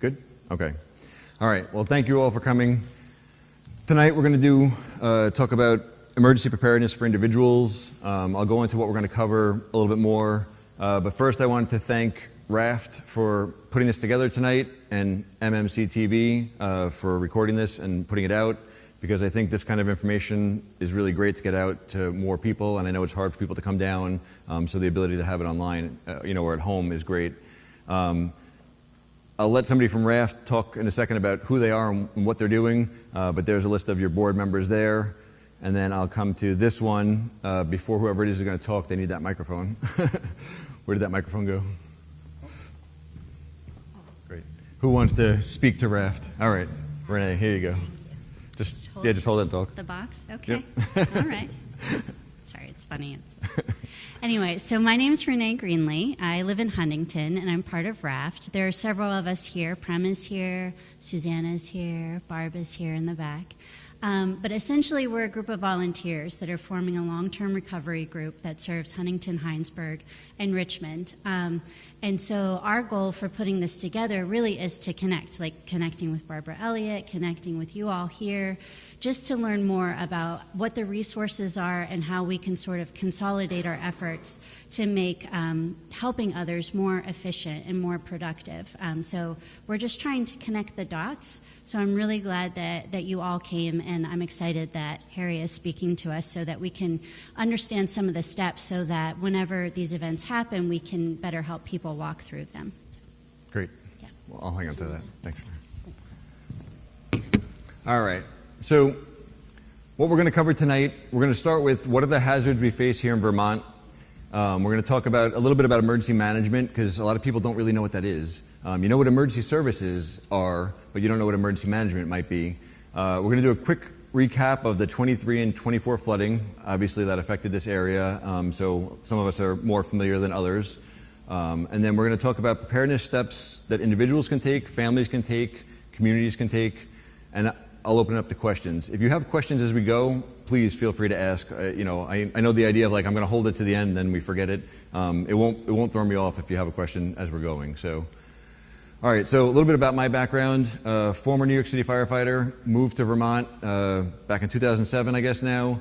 Good? Okay. All right. Well, thank you all for coming. Tonight we're going to talk about emergency preparedness for individuals. I'll go into what we're going to cover a little bit more. But first I wanted to thank RAFT for putting this together tonight and MMC TV for recording this and putting it out, because I think this kind of information is really great to get out to more people, and I know it's hard for people to come down, so the ability to have it online, or at home is great. I'll let somebody from RAFT talk in a second about who they are and what they're doing, but there's a list of your board members there. And then I'll come to this one. Before whoever it is going to talk, they need that microphone. Where did that microphone go? Great. Who wants to speak to RAFT? All right, Renee, here you go. Just hold it and talk. The box? Okay. Yep. All right. Sorry, it's funny. Anyway, so my name is Renee Greenlee. I live in Huntington, and I'm part of RAFT. There are several of us here. Prem is here, Susanna's here, Barb is here in the back. But essentially, we're a group of volunteers that are forming a long-term recovery group that serves Huntington, Heinsberg, and Richmond. And so our goal for putting this together really is to connect, like connecting with Barbara Elliott, connecting with you all here, just to learn more about what the resources are and how we can sort of consolidate our efforts to make helping others more efficient and more productive. So we're just trying to connect the dots. So I'm really glad that you all came, and I'm excited that Harry is speaking to us so that we can understand some of the steps so that whenever these events happen, we can better help people walk through them. Great. Yeah. Well, I'll hang on to that. Thanks. All right. So what we're going to cover tonight, we're going to start with what are the hazards we face here in Vermont. We're going to talk about a little bit about emergency management, because a lot of people don't really know what that is. You know what emergency services are, but you don't know what emergency management might be. We're going to do a quick recap of the 23 and 24 flooding. Obviously, that affected this area, so some of us are more familiar than others. And then we're going to talk about preparedness steps that individuals can take, families can take, communities can take, and I'll open it up to questions. If you have questions as we go, please feel free to ask. I know the idea of like I'm going to hold it to the end, then we forget it. It won't throw me off if you have a question as we're going. So. All right, so a little bit about my background. Former New York City firefighter, moved to Vermont back in 2007, I guess now.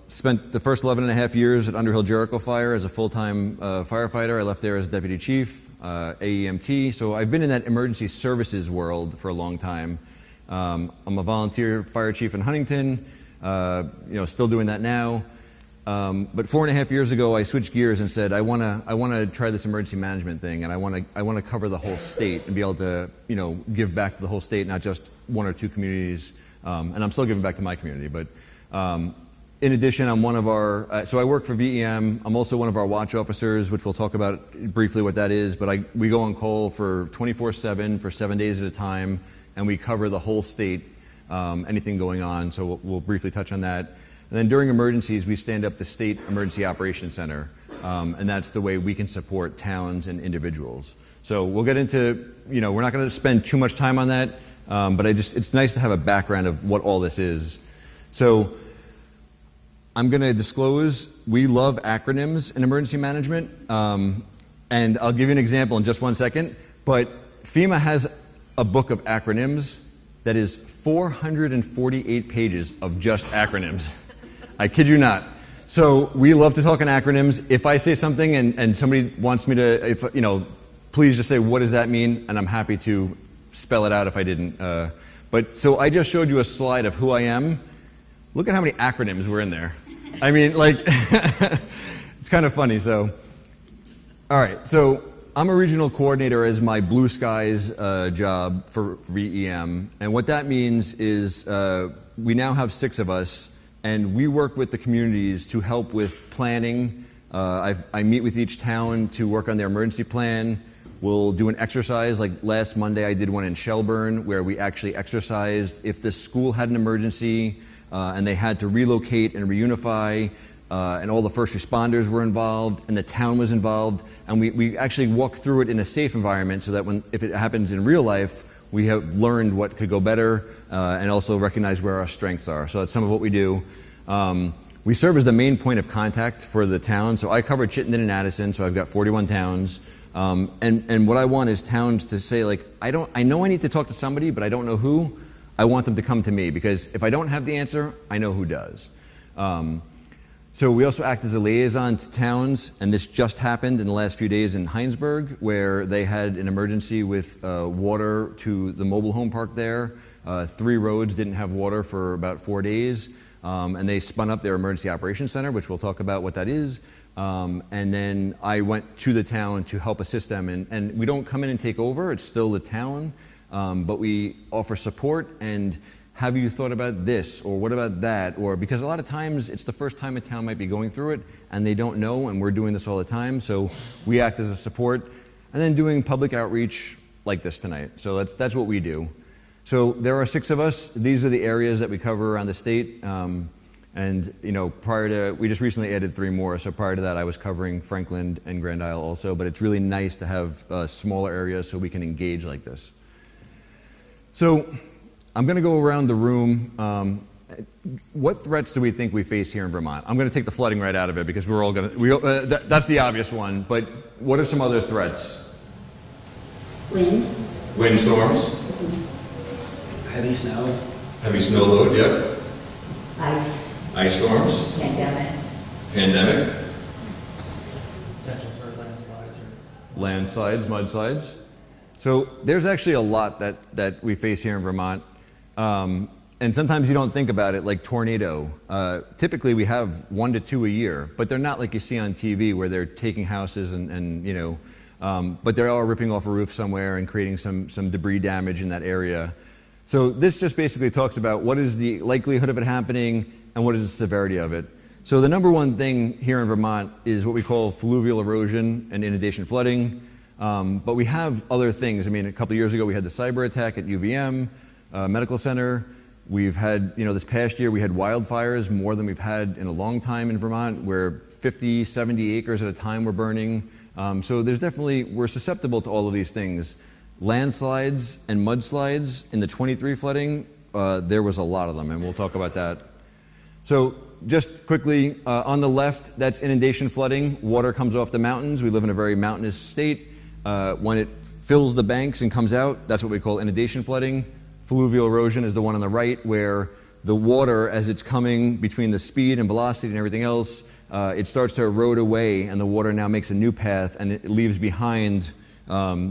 Spent the first 11 and a half years at Underhill Jericho Fire as a full-time firefighter. I left there as a deputy chief, AEMT. So I've been in that emergency services world for a long time. I'm a volunteer fire chief in Huntington, still doing that now. But 4.5 years ago, I switched gears and said, I want to try this emergency management thing, and I want to cover the whole state and be able to, give back to the whole state, not just one or two communities. And I'm still giving back to my community. But in addition, I'm one of our, so I work for VEM. I'm also one of our watch officers, which we'll talk about briefly what that is. But we go on call for 24/7 for 7 days at a time, and we cover the whole state, anything going on. So we'll briefly touch on that. And then during emergencies, we stand up the State Emergency Operations Center, and that's the way we can support towns and individuals. So we'll get into, we're not going to spend too much time on that, but it's nice to have a background of what all this is. So I'm going to disclose, we love acronyms in emergency management, and I'll give you an example in just 1 second, but FEMA has a book of acronyms that is 448 pages of just acronyms. I kid you not. So we love to talk in acronyms. If I say something and somebody wants me to, please just say, what does that mean? And I'm happy to spell it out if I didn't. So I just showed you a slide of who I am. Look at how many acronyms were in there. I mean, it's kind of funny. So, all right. So I'm a regional coordinator as my Blue Skies job for VEM. And what that means is we now have 6 of us. And we work with the communities to help with planning. I meet with each town to work on their emergency plan. We'll do an exercise, like last Monday I did one in Shelburne where we actually exercised if the school had an emergency and they had to relocate and reunify, and all the first responders were involved and the town was involved. And we actually walk through it in a safe environment so that if it happens in real life, we have learned what could go better and also recognize where our strengths are. So that's some of what we do. We serve as the main point of contact for the town. So I cover Chittenden and Addison, so I've got 41 towns. And what I want is towns to say, like, I know I need to talk to somebody, but I don't know who. I want them to come to me, because if I don't have the answer, I know who does. So we also act as a liaison to towns, and this just happened in the last few days in Heinsberg, where they had an emergency with water to the mobile home park there. 3 roads didn't have water for about 4 days, and they spun up their emergency operations center, which we'll talk about what that is. And then I went to the town to help assist them, and we don't come in and take over, it's still the town, but we offer support and have you thought about this, or what about that, or because a lot of times it's the first time a town might be going through it and they don't know, and we're doing this all the time, so we act as a support, and then doing public outreach like this tonight. So that's what we do. So there are 6 of us. These are the areas that we cover around the state, and prior to, we just recently added 3 more, so prior to that I was covering Franklin and Grand Isle also, but it's really nice to have smaller areas so we can engage like this. So I'm going to go around the room. What threats do we think we face here in Vermont? I'm going to take the flooding right out of it, because we're all going to, that's the obvious one, but what are some other threats? Wind. Windstorms? Heavy snow. Heavy snow load, yep. Ice. Ice storms? Pandemic. Pandemic? Potential for landslides or... Landslides, mudslides. So there's actually a lot that we face here in Vermont. And sometimes you don't think about it, like tornado. Typically we have 1 to 2 a year, but they're not like you see on TV where they're taking houses but they are ripping off a roof somewhere and creating some debris damage in that area. So this just basically talks about what is the likelihood of it happening and what is the severity of it. So the number one thing here in Vermont is what we call fluvial erosion and inundation flooding. But we have other things. I mean, a couple of years ago we had the cyber attack at UVM Medical Center. We've had, this past year we had wildfires, more than we've had in a long time in Vermont, where 50, 70 acres at a time were burning. So we're susceptible to all of these things. Landslides and mudslides in the 23 flooding, there was a lot of them, and we'll talk about that. So just quickly, on the left, that's inundation flooding. Water comes off the mountains. We live in a very mountainous state. When it fills the banks and comes out, that's what we call inundation flooding. Fluvial erosion is the one on the right, where the water, as it's coming between the speed and velocity and everything else, it starts to erode away, and the water now makes a new path, and it leaves behind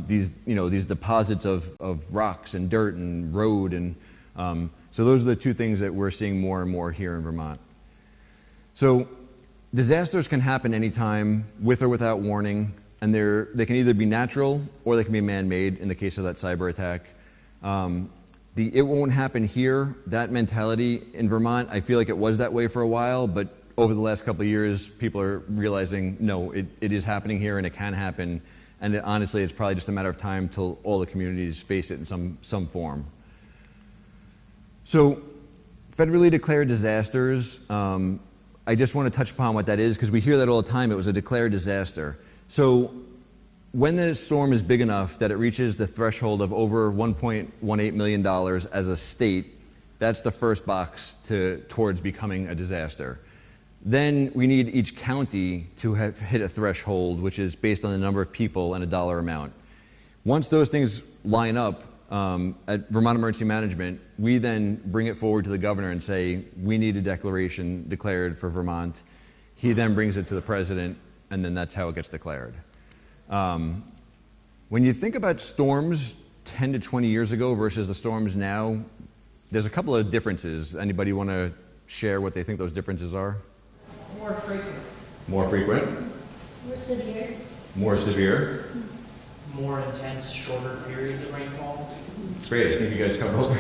these deposits of rocks and dirt and road, and so those are the 2 things that we're seeing more and more here in Vermont. So disasters can happen anytime, with or without warning, and they can either be natural or they can be man-made. In the case of that cyber attack, it won't happen here. That mentality in Vermont, I feel like it was that way for a while, but over the last couple of years, people are realizing, no, it is happening here and it can happen. And honestly, it's probably just a matter of time till all the communities face it in some form. So federally declared disasters, I just want to touch upon what that is, because we hear that all the time. It was a declared disaster. So when the storm is big enough that it reaches the threshold of over $1.18 million as a state, that's the first box towards becoming a disaster. Then we need each county to have hit a threshold, which is based on the number of people and a dollar amount. Once those things line up at Vermont Emergency Management, we then bring it forward to the governor and say, we need a declaration declared for Vermont. He then brings it to the president, and then that's how it gets declared. When you think about storms 10 to 20 years ago versus the storms now, there's a couple of differences. Anybody want to share what they think those differences are? More frequent. More frequent? More severe. More severe? More intense, shorter periods of rainfall. That's great. I think you guys covered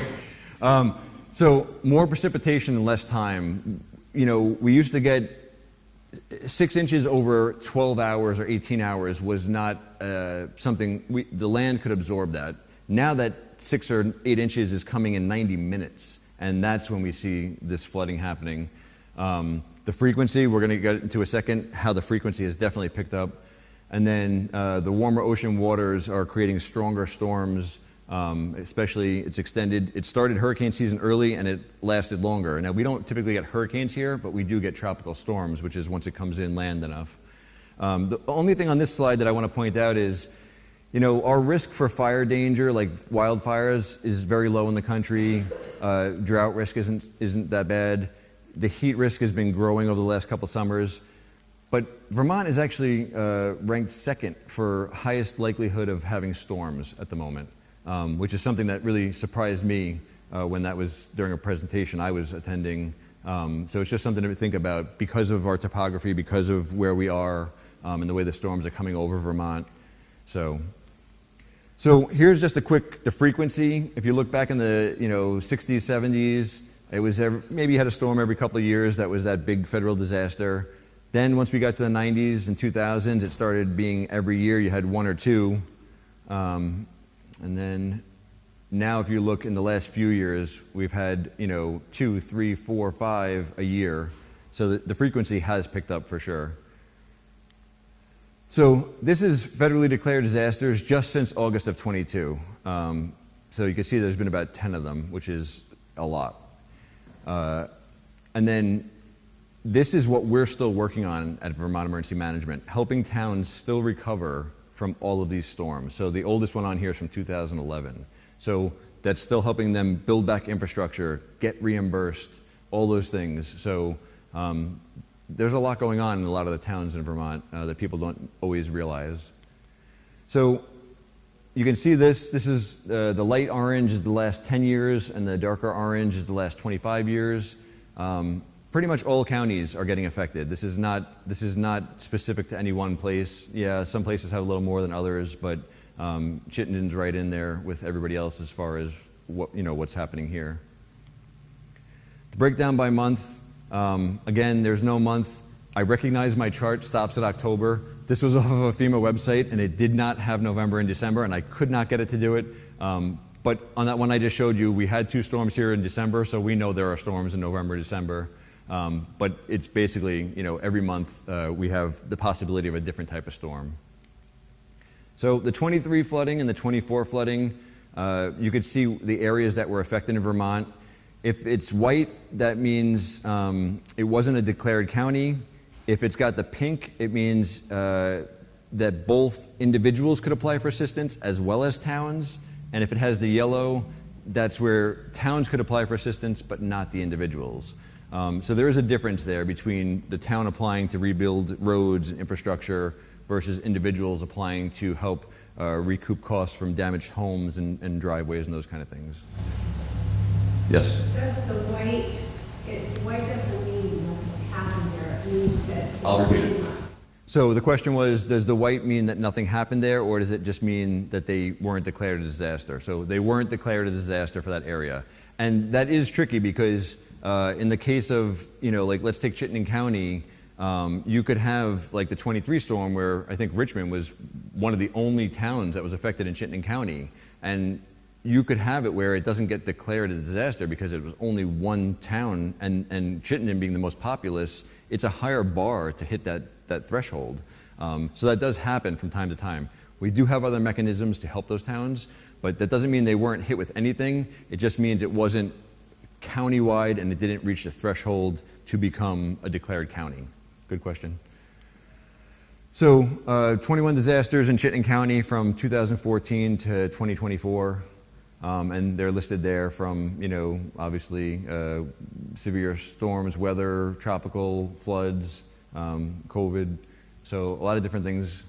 all. So more precipitation in less time. We used to get 6 inches over 12 hours or 18 hours was not something the land could absorb that. Now that 6 or 8 inches is coming in 90 minutes, and that's when we see this flooding happening. The frequency, we're going to get into a second, how the frequency has definitely picked up. And then the warmer ocean waters are creating stronger storms, especially it's extended. It started hurricane season early and it lasted longer. Now we don't typically get hurricanes here, but we do get tropical storms, which is once it comes inland enough. The only thing on this slide that I want to point out is, our risk for fire danger, like wildfires, is very low in the country. Drought risk isn't that bad. The heat risk has been growing over the last couple summers. But Vermont is actually ranked second for highest likelihood of having storms at the moment, which is something that really surprised me when that was during a presentation I was attending. So it's just something to think about because of our topography, because of where we are, and the way the storms are coming over Vermont. So here's just the frequency. If you look back in the 60s, 70s, it was maybe you had a storm every couple of years. That was that big federal disaster. Then once we got to the 90s and 2000s, it started being every year you had one or two. And then now if you look in the last few years, we've had 2, 3, 4, 5 a year. So the frequency has picked up for sure. So this is federally declared disasters just since August of 22. So you can see there's been about 10 of them, which is a lot. And then this is what we're still working on at Vermont Emergency Management, helping towns still recover from all of these storms. So the oldest one on here is from 2011. So that's still helping them build back infrastructure, get reimbursed, all those things. So there's a lot going on in a lot of the towns in Vermont that people don't always realize. So you can see this is the light orange is the last 10 years and the darker orange is the last 25 years. Pretty much all counties are getting affected. This is not specific to any one place. Yeah, some places have a little more than others, but Chittenden's right in there with everybody else as far as what's happening here. The breakdown by month. Again, there's no month. I recognize my chart stops at October. This was off of a FEMA website, and it did not have November and December, and I could not get it to do it. But on that one I just showed you, we had 2 storms here in December, so we know there are storms in November, December. But it's basically, every month we have the possibility of a different type of storm. So the 23 flooding and the 24 flooding, you could see the areas that were affected in Vermont. If it's white, that means it wasn't a declared county. If it's got the pink, it means that both individuals could apply for assistance as well as towns. And if it has the yellow, that's where towns could apply for assistance, but not the individuals. So there is a difference there between the town applying to rebuild roads and infrastructure versus individuals applying to help recoup costs from damaged homes and driveways and those kind of things. Yes? Does the white doesn't mean nothing happened there, it means that... I'll repeat it. So the question was, does the white mean that nothing happened there, or does it just mean that they weren't declared a disaster? So they weren't declared a disaster for that area. And that is tricky because in the case of, let's take Chittenden County, you could have like the 23 storm where I think Richmond was one of the only towns that was affected in Chittenden County. And you could have it where it doesn't get declared a disaster because it was only one town, and Chittenden being the most populous, it's a higher bar to hit that threshold. So that does happen from time to time. We do have other mechanisms to help those towns, but that doesn't mean they weren't hit with anything. It just means it wasn't countywide and it didn't reach the threshold to become a declared county. Good question. So 21 disasters in Chittenden County from 2014 to 2024. And they're listed there from, obviously severe storms, weather, tropical floods, COVID. So a lot of different things.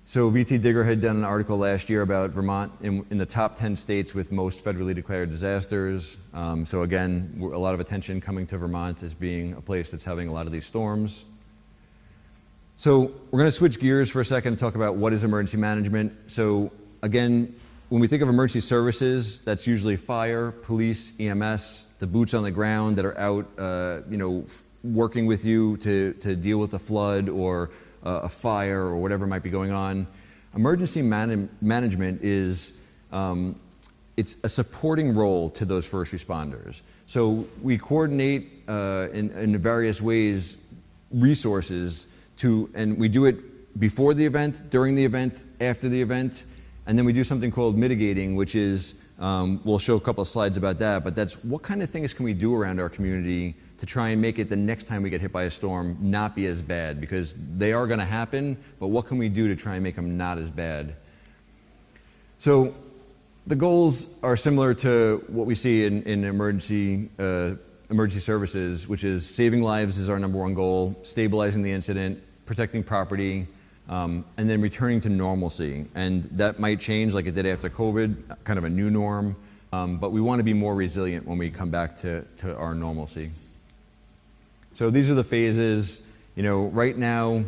So VT Digger had done an article last year about Vermont in the top 10 states with most federally declared disasters. So again, a lot of attention coming to Vermont as being a place that's having a lot of these storms. So we're going to switch gears for a second and talk about what is emergency management. So again, when we think of emergency services, that's usually fire, police, EMS, the boots on the ground that are out, working with you to deal with a flood or a fire or whatever might be going on. Emergency management is it's a supporting role to those first responders. So we coordinate in various ways resources and we do it before the event, during the event, after the event. And then we do something called mitigating, which is We'll show a couple of slides about that, but that's what kind of things can we do around our community to try and make it the next time we get hit by a storm not be as bad, because they are going to happen, but what can we do to try and make them not as bad? So the goals are similar to what we see in emergency services, which is saving lives is our number one goal, stabilizing the incident, protecting property, and then returning to normalcy. And that might change like it did after COVID, kind of a new norm, but we want to be more resilient when we come back to our normalcy. So these are the phases. You know, right now,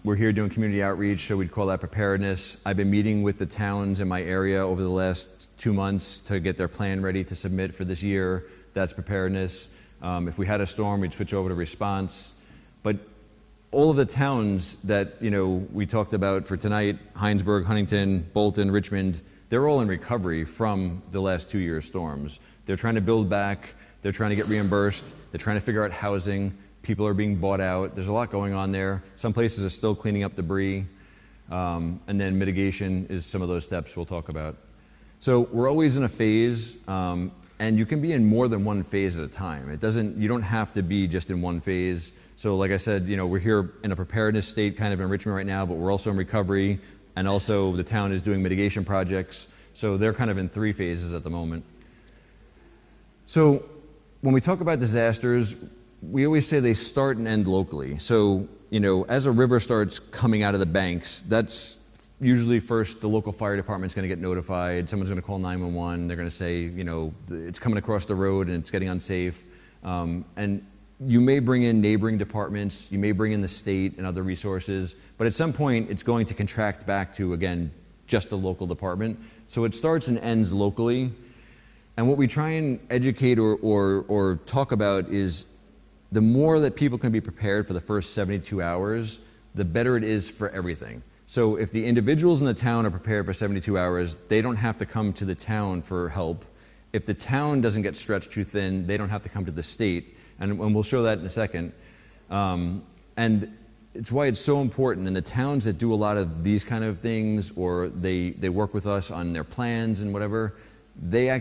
we're here doing community outreach, so we'd call that preparedness. I've been meeting with the towns in my area over the last 2 months to get their plan ready to submit for this year. That's preparedness. If we had a storm, we'd switch over to response. But all of the towns that, you know, we talked about for tonight, Heinsberg, Huntington, Bolton, Richmond, they're all in recovery from the last 2 year storms. They're trying to build back, they're trying to get reimbursed, they're trying to figure out housing, people are being bought out, there's a lot going on there. Some places are still cleaning up debris, and then mitigation is some of those steps we'll talk about. So we're always in a phase, and you can be in more than one phase at a time. You don't have to be just in one phase. So like I said, you know, we're here in a preparedness state kind of in Richmond right now, but we're also in recovery, and also the town is doing mitigation projects. So they're kind of in 3 phases at the moment. So when we talk about disasters, we always say they start and end locally. So, you know, as a river starts coming out of the banks, that's usually first the local fire department's going to get notified. Someone's going to call 911. They're going to say, you know, it's coming across the road and it's getting unsafe. And you may bring in neighboring departments, you may bring in the state and other resources, but at some point it's going to contract back to, again, just the local department. So it starts and ends locally. And what we try and educate or talk about is the more that people can be prepared for the first 72 hours, the better it is for everything. So if the individuals in the town are prepared for 72 hours, they don't have to come to the town for help. If the town doesn't get stretched too thin, they don't have to come to the state. And we'll show that in a second. And it's why it's so important. And the towns that do a lot of these kind of things, or they work with us on their plans and whatever, they're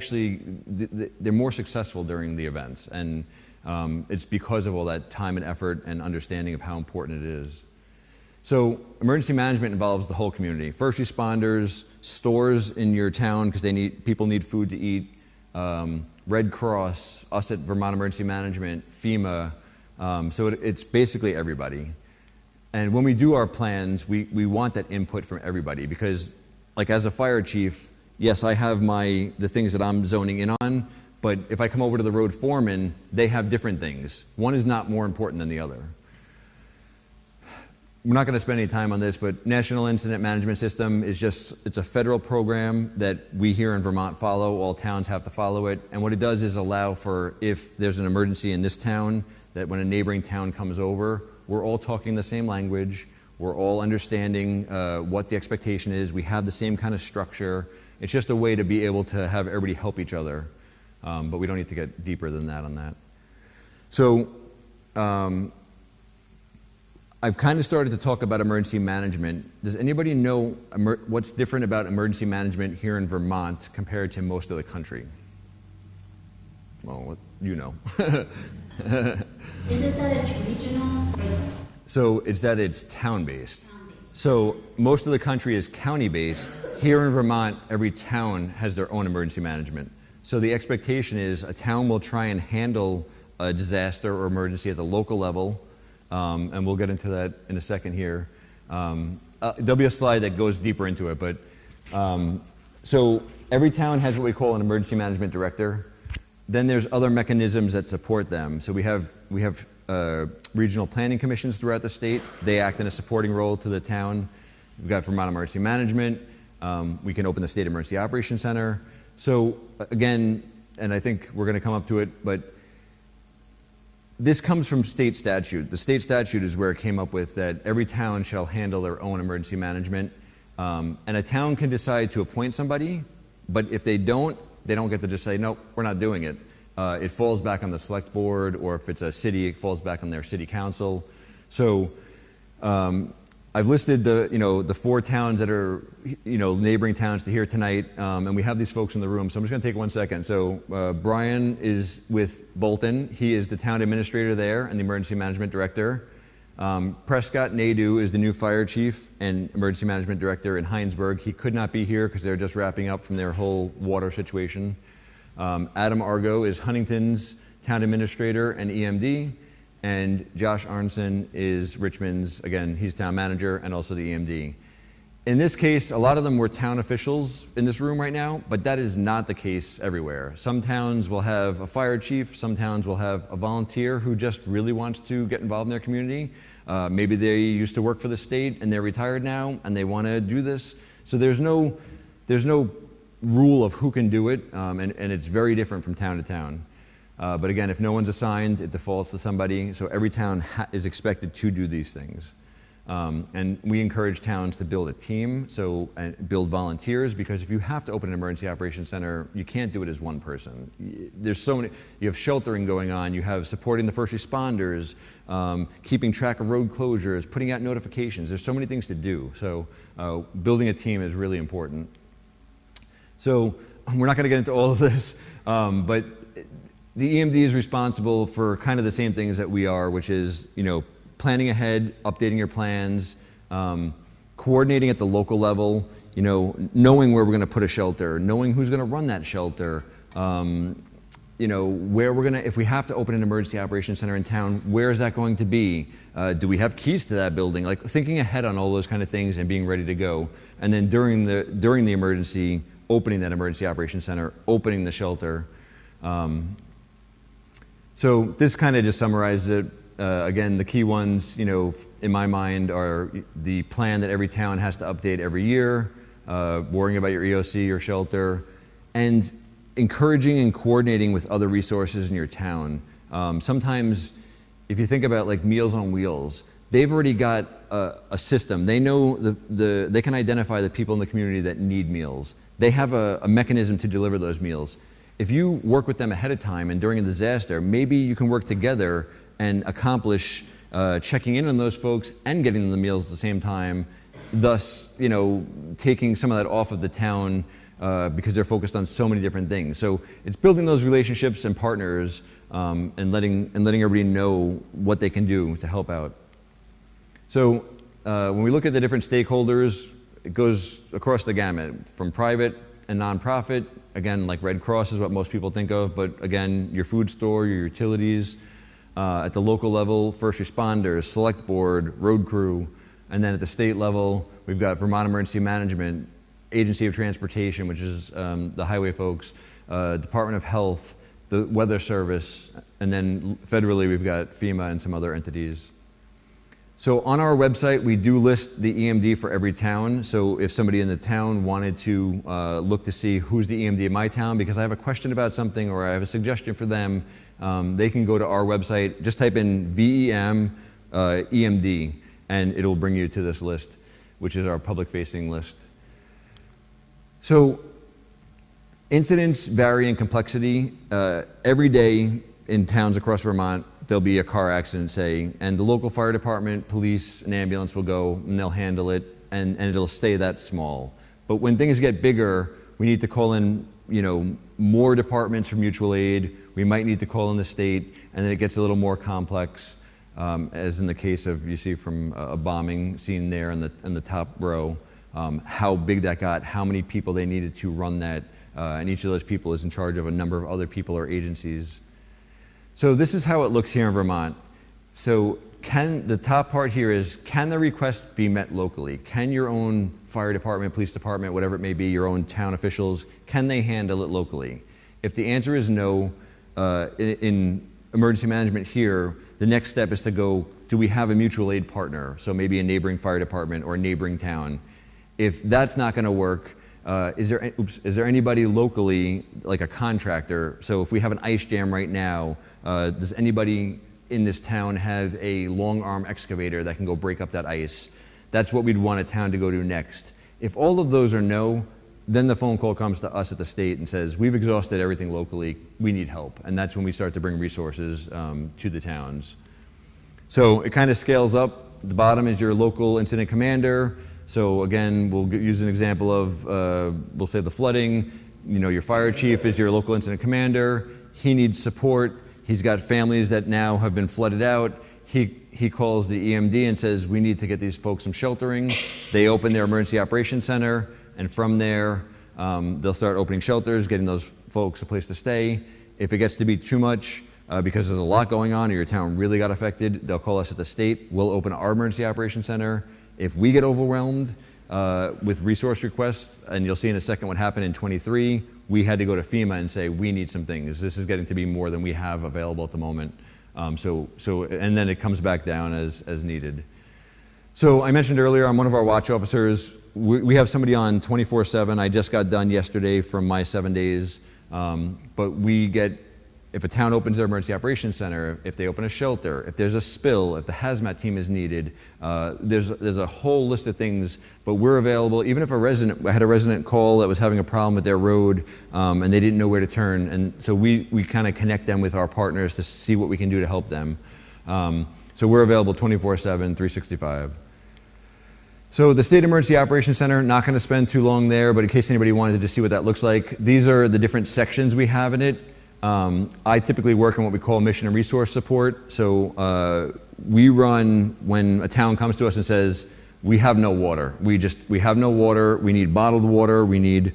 more successful during the events. And it's because of all that time and effort and understanding of how important it is. So emergency management involves the whole community. First responders, stores in your town because people need food to eat, Red Cross, us at Vermont Emergency Management, FEMA. So it's basically everybody. And when we do our plans, we want that input from everybody because, like as a fire chief, yes, I have the things that I'm zoning in on, but if I come over to the road foreman, they have different things. One is not more important than the other. We're not going to spend any time on this, but National Incident Management System is it's a federal program that we here in Vermont follow. All towns have to follow it. And what it does is allow for, if there's an emergency in this town, that when a neighboring town comes over, we're all talking the same language. We're all understanding what the expectation is. We have the same kind of structure. It's just a way to be able to have everybody help each other. But we don't need to get deeper than that on that. So, I've kind of started to talk about emergency management. Does anybody know what's different about emergency management here in Vermont compared to most of the country? Well, you know. Is it that it's regional? So it's that it's town-based. So most of the country is county-based. Here in Vermont, every town has their own emergency management. So the expectation is a town will try and handle a disaster or emergency at the local level. And we'll get into that in a second here. There'll be a slide that goes deeper into it, but so every town has what we call an emergency management director. Then there's other mechanisms that support them. So we have regional planning commissions throughout the state. They act in a supporting role to the town. We've got Vermont Emergency Management. We can open the State Emergency Operations Center. So again, and I think we're going to come up to it, but this comes from state statute. The state statute is where it came up with that every town shall handle their own emergency management. And a town can decide to appoint somebody, but if they don't get to just say, nope, we're not doing it. It falls back on the select board, or if it's a city, it falls back on their city council. So I've listed the 4 towns that are neighboring towns to here tonight, and we have these folks in the room. So I'm just going to take 1 second. So Brian is with Bolton. He is the town administrator there and the emergency management director. Prescott Nadeau is the new fire chief and emergency management director in Heinsberg. He could not be here because they're just wrapping up from their whole water situation. Adam Argo is Huntington's town administrator and EMD. And Josh Arnson is Richmond's, again, he's town manager and also the EMD. In this case, a lot of them were town officials in this room right now, but that is not the case everywhere. Some towns will have a fire chief, some towns will have a volunteer who just really wants to get involved in their community. Maybe they used to work for the state and they're retired now and they want to do this. So there's no rule of who can do it, and it's very different from town to town. But again, if no one's assigned, it defaults to somebody. So every town is expected to do these things. And we encourage towns to build a team, and build volunteers, because if you have to open an emergency operations center, you can't do it as one person. There's so many, you have sheltering going on, you have supporting the first responders, keeping track of road closures, putting out notifications. There's so many things to do. So building a team is really important. So we're not going to get into all of this, but the EMD is responsible for kind of the same things that we are, which is, planning ahead, updating your plans, coordinating at the local level, knowing where we're going to put a shelter, knowing who's going to run that shelter, where we're going to, if we have to open an emergency operations center in town, where is that going to be? Do we have keys to that building? Like thinking ahead on all those kind of things and being ready to go. And then during the emergency, opening that emergency operations center, opening the shelter. So this kind of just summarizes it. Again, the key ones, in my mind, are the plan that every town has to update every year, worrying about your EOC, your shelter, and encouraging and coordinating with other resources in your town. Sometimes, if you think about like Meals on Wheels, they've already got a system. They know they can identify the people in the community that need meals. They have a mechanism to deliver those meals. If you work with them ahead of time and during a disaster, maybe you can work together and accomplish checking in on those folks and getting them the meals at the same time, thus, taking some of that off of the town because they're focused on so many different things. So it's building those relationships and partners and letting everybody know what they can do to help out. So when we look at the different stakeholders, it goes across the gamut from private and nonprofit. Again, like Red Cross is what most people think of, but again, your food store, your utilities. At the local level, first responders, select board, road crew, and then at the state level, we've got Vermont Emergency Management, Agency of Transportation, which is the highway folks, Department of Health, the Weather Service, and then federally we've got FEMA and some other entities. So on our website, we do list the EMD for every town. So if somebody in the town wanted to look to see who's the EMD in my town, because I have a question about something or I have a suggestion for them, they can go to our website, just type in VEM EMD, and it'll bring you to this list, which is our public-facing list. So incidents vary in complexity. Every day in towns across Vermont, there'll be a car accident, say, and the local fire department, police, and ambulance will go and they'll handle it, and it'll stay that small. But when things get bigger, we need to call in, more departments for mutual aid. We might need to call in the state, and then it gets a little more complex, as in the case of, you see from a bombing scene there in the top row, how big that got, how many people they needed to run that, and each of those people is in charge of a number of other people or agencies. So this is how it looks here in Vermont. So the top part here is, can the request be met locally? Can your own fire department, police department, whatever it may be, your own town officials, can they handle it locally? If the answer is no, in emergency management here, the next step is to go, do we have a mutual aid partner? So maybe a neighboring fire department or a neighboring town. If that's not gonna work, is there anybody locally, like a contractor? So if we have an ice jam right now, does anybody in this town have a long arm excavator that can go break up that ice? That's what we'd want a town to go do next. If all of those are no, then the phone call comes to us at the state and says, we've exhausted everything locally, we need help. And that's when we start to bring resources to the towns. So it kind of scales up the bottom is your local incident commander. So again, we'll use an example of, we'll say the flooding. You know, your fire chief is your local incident commander. He needs support. He's got families that now have been flooded out. He calls the EMD and says, we need to get these folks some sheltering. They open their emergency operations center, and from there, they'll start opening shelters, getting those folks a place to stay. If it gets to be too much, because there's a lot going on or your town really got affected, they'll call us at the state. We'll open our emergency operations center. If we get overwhelmed with resource requests, and you'll see in a second what happened in 23, we had to go to FEMA and say, we need some things. This is getting to be more than we have available at the moment. And then it comes back down as needed. So I mentioned earlier, I'm one of our watch officers. We have somebody on 24/7. I just got done yesterday from my 7 days. But we get, if a town opens their emergency operations center, if they open a shelter, if there's a spill, if the hazmat team is needed, there's a whole list of things, but we're available. Even if I had a resident call that was having a problem with their road, and they didn't know where to turn, and so we kind of connect them with our partners to see what we can do to help them. So we're available 24/7, 365. So the State Emergency Operations Center, not going to spend too long there, but in case anybody wanted to just see what that looks like, these are the different sections we have in it. I typically work in what we call mission and resource support. So we run when a town comes to us and says, we have no water. We have no water. We need bottled water. We need,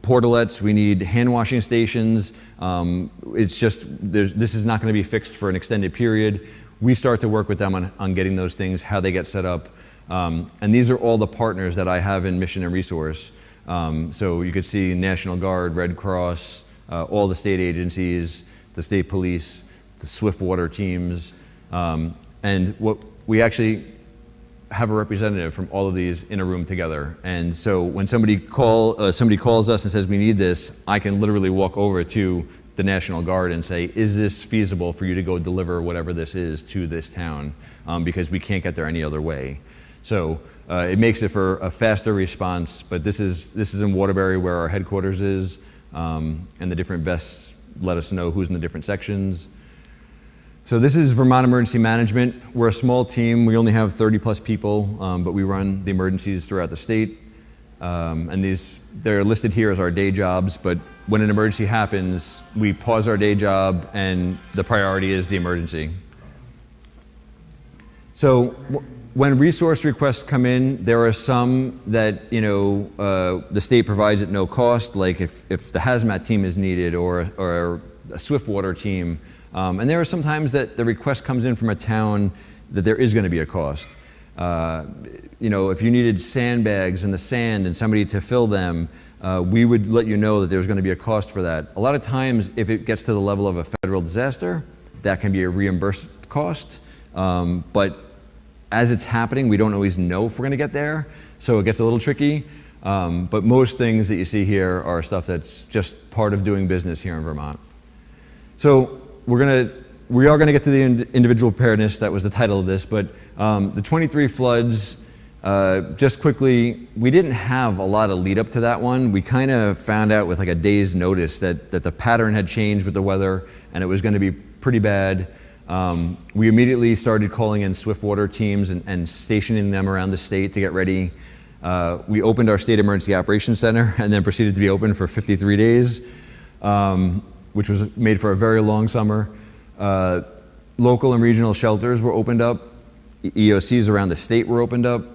portalets. We need hand washing stations. It's just, this is not going to be fixed for an extended period. We start to work with them on getting those things, how they get set up. And these are all the partners that I have in mission and resource. So you could see National Guard, Red Cross, all the state agencies, the state police, the swift water teams, and what we actually have a representative from all of these in a room together. And so when somebody calls us and says we need this, I can literally walk over to the National Guard and say, is this feasible for you to go deliver whatever this is to this town? Because we can't get there any other way. So it makes it for a faster response, but this is in Waterbury where our headquarters is, and the different vests let us know who's in the different sections. So this is Vermont Emergency Management. We're a small team. We only have 30 plus people, but we run the emergencies throughout the state. And they're listed here as our day jobs, but when an emergency happens, we pause our day job and the priority is the emergency. So when resource requests come in, there are some that the state provides at no cost, like if the hazmat team is needed or a swift water team. And there are some times that the request comes in from a town that there is going to be a cost. If you needed sandbags in the sand and somebody to fill them, we would let you know that there's going to be a cost for that. A lot of times, if it gets to the level of a federal disaster, that can be a reimbursed cost. But as it's happening, we don't always know if we're going to get there, so it gets a little tricky. But most things that you see here are stuff that's just part of doing business here in Vermont. So we are going to get to the individual preparedness. That was the title of this, but the 23 floods, just quickly, we didn't have a lot of lead up to that one. We kind of found out with like a day's notice that the pattern had changed with the weather and it was going to be pretty bad. We immediately started calling in swift water teams and stationing them around the state to get ready. We opened our State Emergency Operations Center and then proceeded to be open for 53 days, which was made for a very long summer. Local and regional shelters were opened up. EOCs around the state were opened up.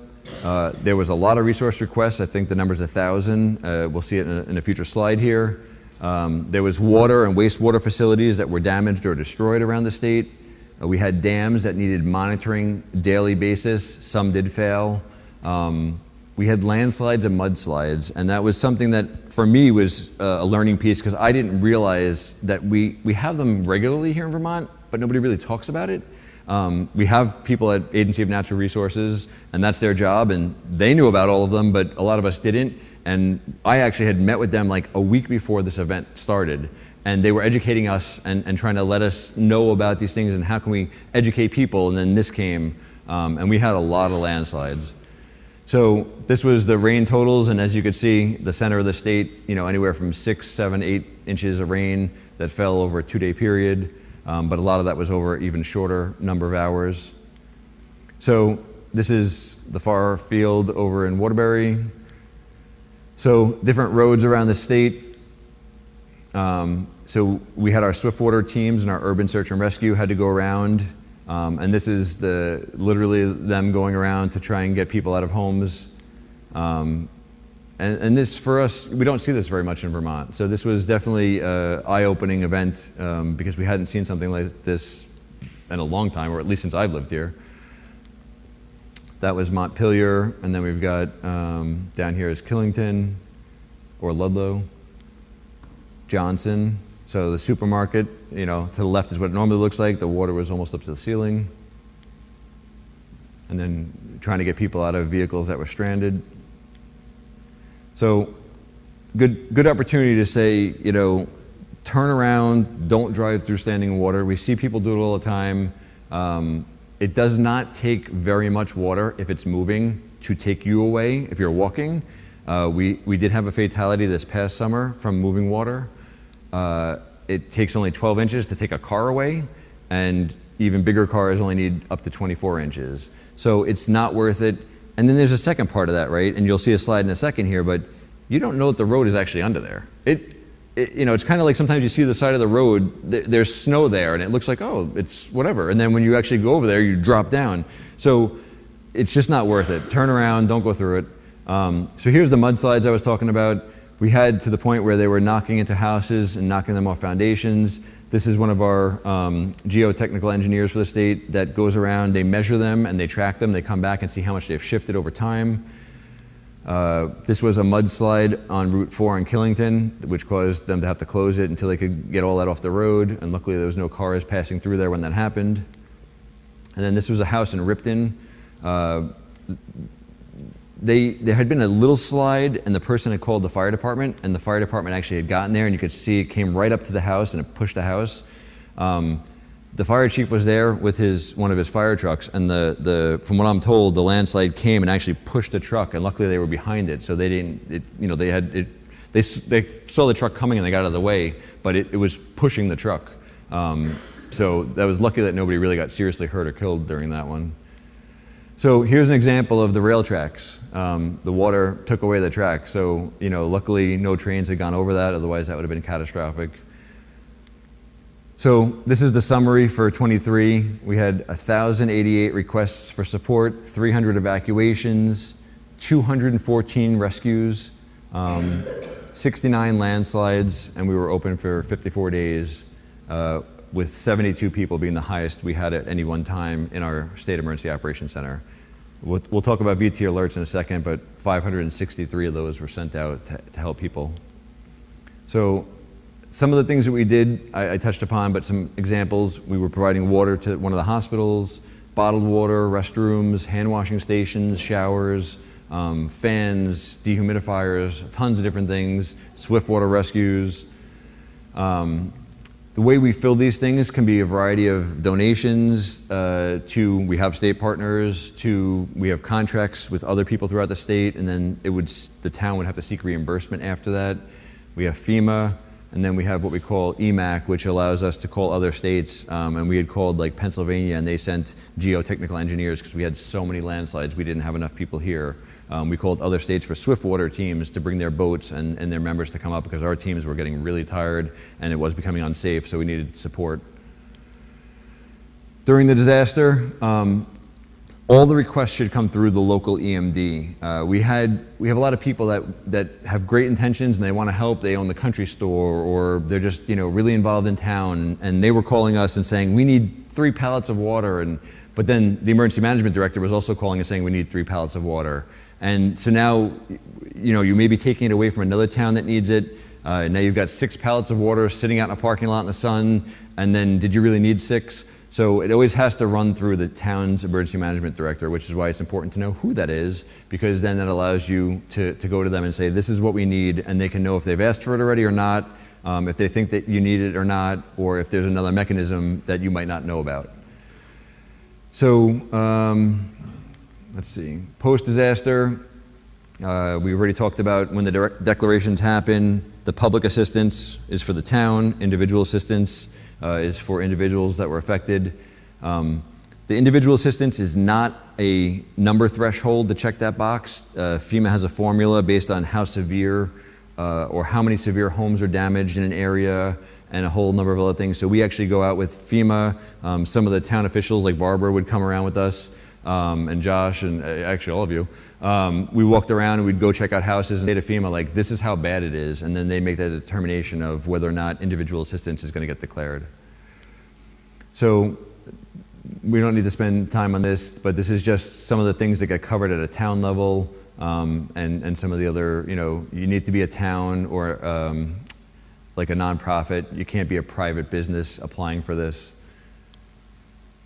There was a lot of resource requests. I think the number's 1,000. We'll see it in a future slide here. There was water and wastewater facilities that were damaged or destroyed around the state. We had dams that needed monitoring daily basis. Some did fail. We had landslides and mudslides, and that was something that for me was a learning piece because I didn't realize that we have them regularly here in Vermont, but nobody really talks about it. We have people at Agency of Natural Resources, and that's their job, and they knew about all of them, but a lot of us didn't. And I actually had met with them like a week before this event started, and they were educating us and trying to let us know about these things and how can we educate people, and then this came, and we had a lot of landslides. So this was the rain totals, and as you could see, the center of the state, anywhere from 6, 7, 8 inches of rain that fell over a 2-day period, but a lot of that was over even shorter number of hours. So this is the far field over in Waterbury. So different roads around the state. So we had our swiftwater teams and our urban search and rescue had to go around. And this is literally them going around to try and get people out of homes. And this, for us, we don't see this very much in Vermont. So this was definitely an eye-opening event because we hadn't seen something like this in a long time, or at least since I've lived here. That was Montpelier, and then we've got down here is Killington, or Ludlow, Johnson. So the supermarket, you know, to the left is what it normally looks like. The water was almost up to the ceiling. And then trying to get people out of vehicles that were stranded. So good opportunity to say, you know, turn around, don't drive through standing water. We see people do it all the time. It does not take very much water if it's moving to take you away if you're walking. We did have a fatality this past summer from moving water. It takes only 12 inches to take a car away, and even bigger cars only need up to 24 inches. So it's not worth it. And then there's a second part of that, right? And you'll see a slide in a second here, but you don't know that the road is actually under there. You know, it's kind of like sometimes you see the side of the road, there's snow there, and it looks like, oh, it's whatever. And then when you actually go over there, you drop down. So it's just not worth it. Turn around, don't go through it. So here's the mudslides I was talking about. We had to the point where they were knocking into houses and knocking them off foundations. This is one of our geotechnical engineers for the state that goes around, they measure them and they track them. They come back and see how much they've shifted over time. This was a mudslide on Route 4 in Killington, which caused them to have to close it until they could get all that off the road. And luckily there was no cars passing through there when that happened. And then this was a house in Ripton. There had been a little slide, and the person had called the fire department, and the fire department actually had gotten there, and you could see it came right up to the house and it pushed the house. The fire chief was there with one of his fire trucks, and from what I'm told, the landslide came and actually pushed the truck, and luckily they were behind it, so they didn't. They saw the truck coming and they got out of the way, but it was pushing the truck. So that was lucky that nobody really got seriously hurt or killed during that one. So here's an example of the rail tracks. The water took away the track. So, you know, luckily no trains had gone over that, otherwise that would have been catastrophic. So this is the summary for 23. We had 1,088 requests for support, 300 evacuations, 214 rescues, 69 landslides, and we were open for 54 days, with 72 people being the highest we had at any one time in our State Emergency Operations Center. We'll talk about VT alerts in a second, but 563 of those were sent out to help people. So some of the things that we did, I touched upon, but some examples: we were providing water to one of the hospitals, bottled water, restrooms, hand washing stations, showers, fans, dehumidifiers, tons of different things, swift water rescues. The way we fill these things can be a variety of donations we have state partners, we have contracts with other people throughout the state, and then the town would have to seek reimbursement after that. We have FEMA, and then we have what we call EMAC, which allows us to call other states, and we had called like Pennsylvania, and they sent geotechnical engineers because we had so many landslides, we didn't have enough people here. We called other states for swiftwater teams to bring their boats and their members to come up because our teams were getting really tired and it was becoming unsafe, so we needed support. During the disaster, all the requests should come through the local EMD. We have a lot of people that have great intentions and they want to help. They own the country store, or they're just, you know, really involved in town, and they were calling us and saying, we need 3 pallets of water, but then the emergency management director was also calling and saying we need 3 pallets of water. And so now, you know, you may be taking it away from another town that needs it. Now you've got 6 pallets of water sitting out in a parking lot in the sun, and then did you really need 6? So it always has to run through the town's emergency management director, which is why it's important to know who that is, because then that allows you to go to them and say, this is what we need, and they can know if they've asked for it already or not, if they think that you need it or not, or if there's another mechanism that you might not know about. So let's see, post-disaster, we already talked about when the declarations happen. The public assistance is for the town, individual assistance is for individuals that were affected. The individual assistance is not a number threshold to check that box. FEMA has a formula based on how severe or how many severe homes are damaged in an area and a whole number of other things. So we actually go out with FEMA. Some of the town officials like Barbara would come around with us and Josh and actually all of you. We walked around and we'd go check out houses and say to FEMA, like, this is how bad it is. And then they make that determination of whether or not individual assistance is going to get declared. So we don't need to spend time on this, but this is just some of the things that get covered at a town level, and some of the other, you need to be a town or like a nonprofit. You can't be a private business applying for this.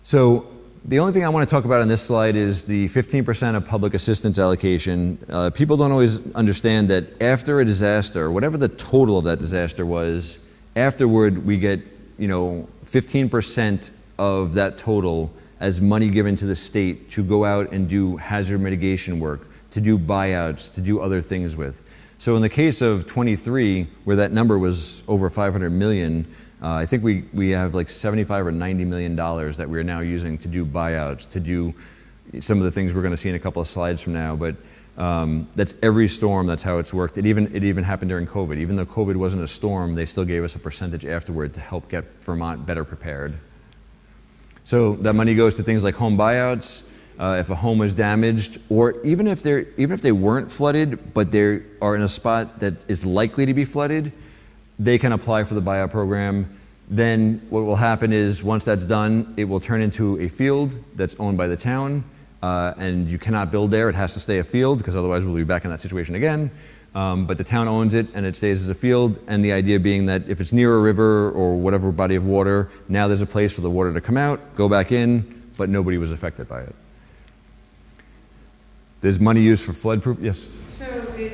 So the only thing I want to talk about on this slide is the 15% of public assistance allocation. People don't always understand that after a disaster, whatever the total of that disaster was, afterward we get 15% of that total as money given to the state to go out and do hazard mitigation work, to do buyouts, to do other things with. So in the case of 23, where that number was over 500 million, I think we have like 75 or 90 million dollars that we're now using to do buyouts, to do some of the things we're going to see in a couple of slides from now. But that's every storm. That's how it's worked. It even happened during COVID. Even though COVID wasn't a storm, they still gave us a percentage afterward to help get Vermont better prepared. So that money goes to things like home buyouts. If a home was damaged, or even if they weren't flooded, but they are in a spot that is likely to be flooded, they can apply for the buyout program. Then what will happen is once that's done, it will turn into a field that's owned by the town, and you cannot build there. It has to stay a field because otherwise we'll be back in that situation again. But the town owns it and it stays as a field, and the idea being that if it's near a river or whatever body of water, now there's a place for the water to come out, go back in, but nobody was affected by it. There's money used for flood proof. Yes? So they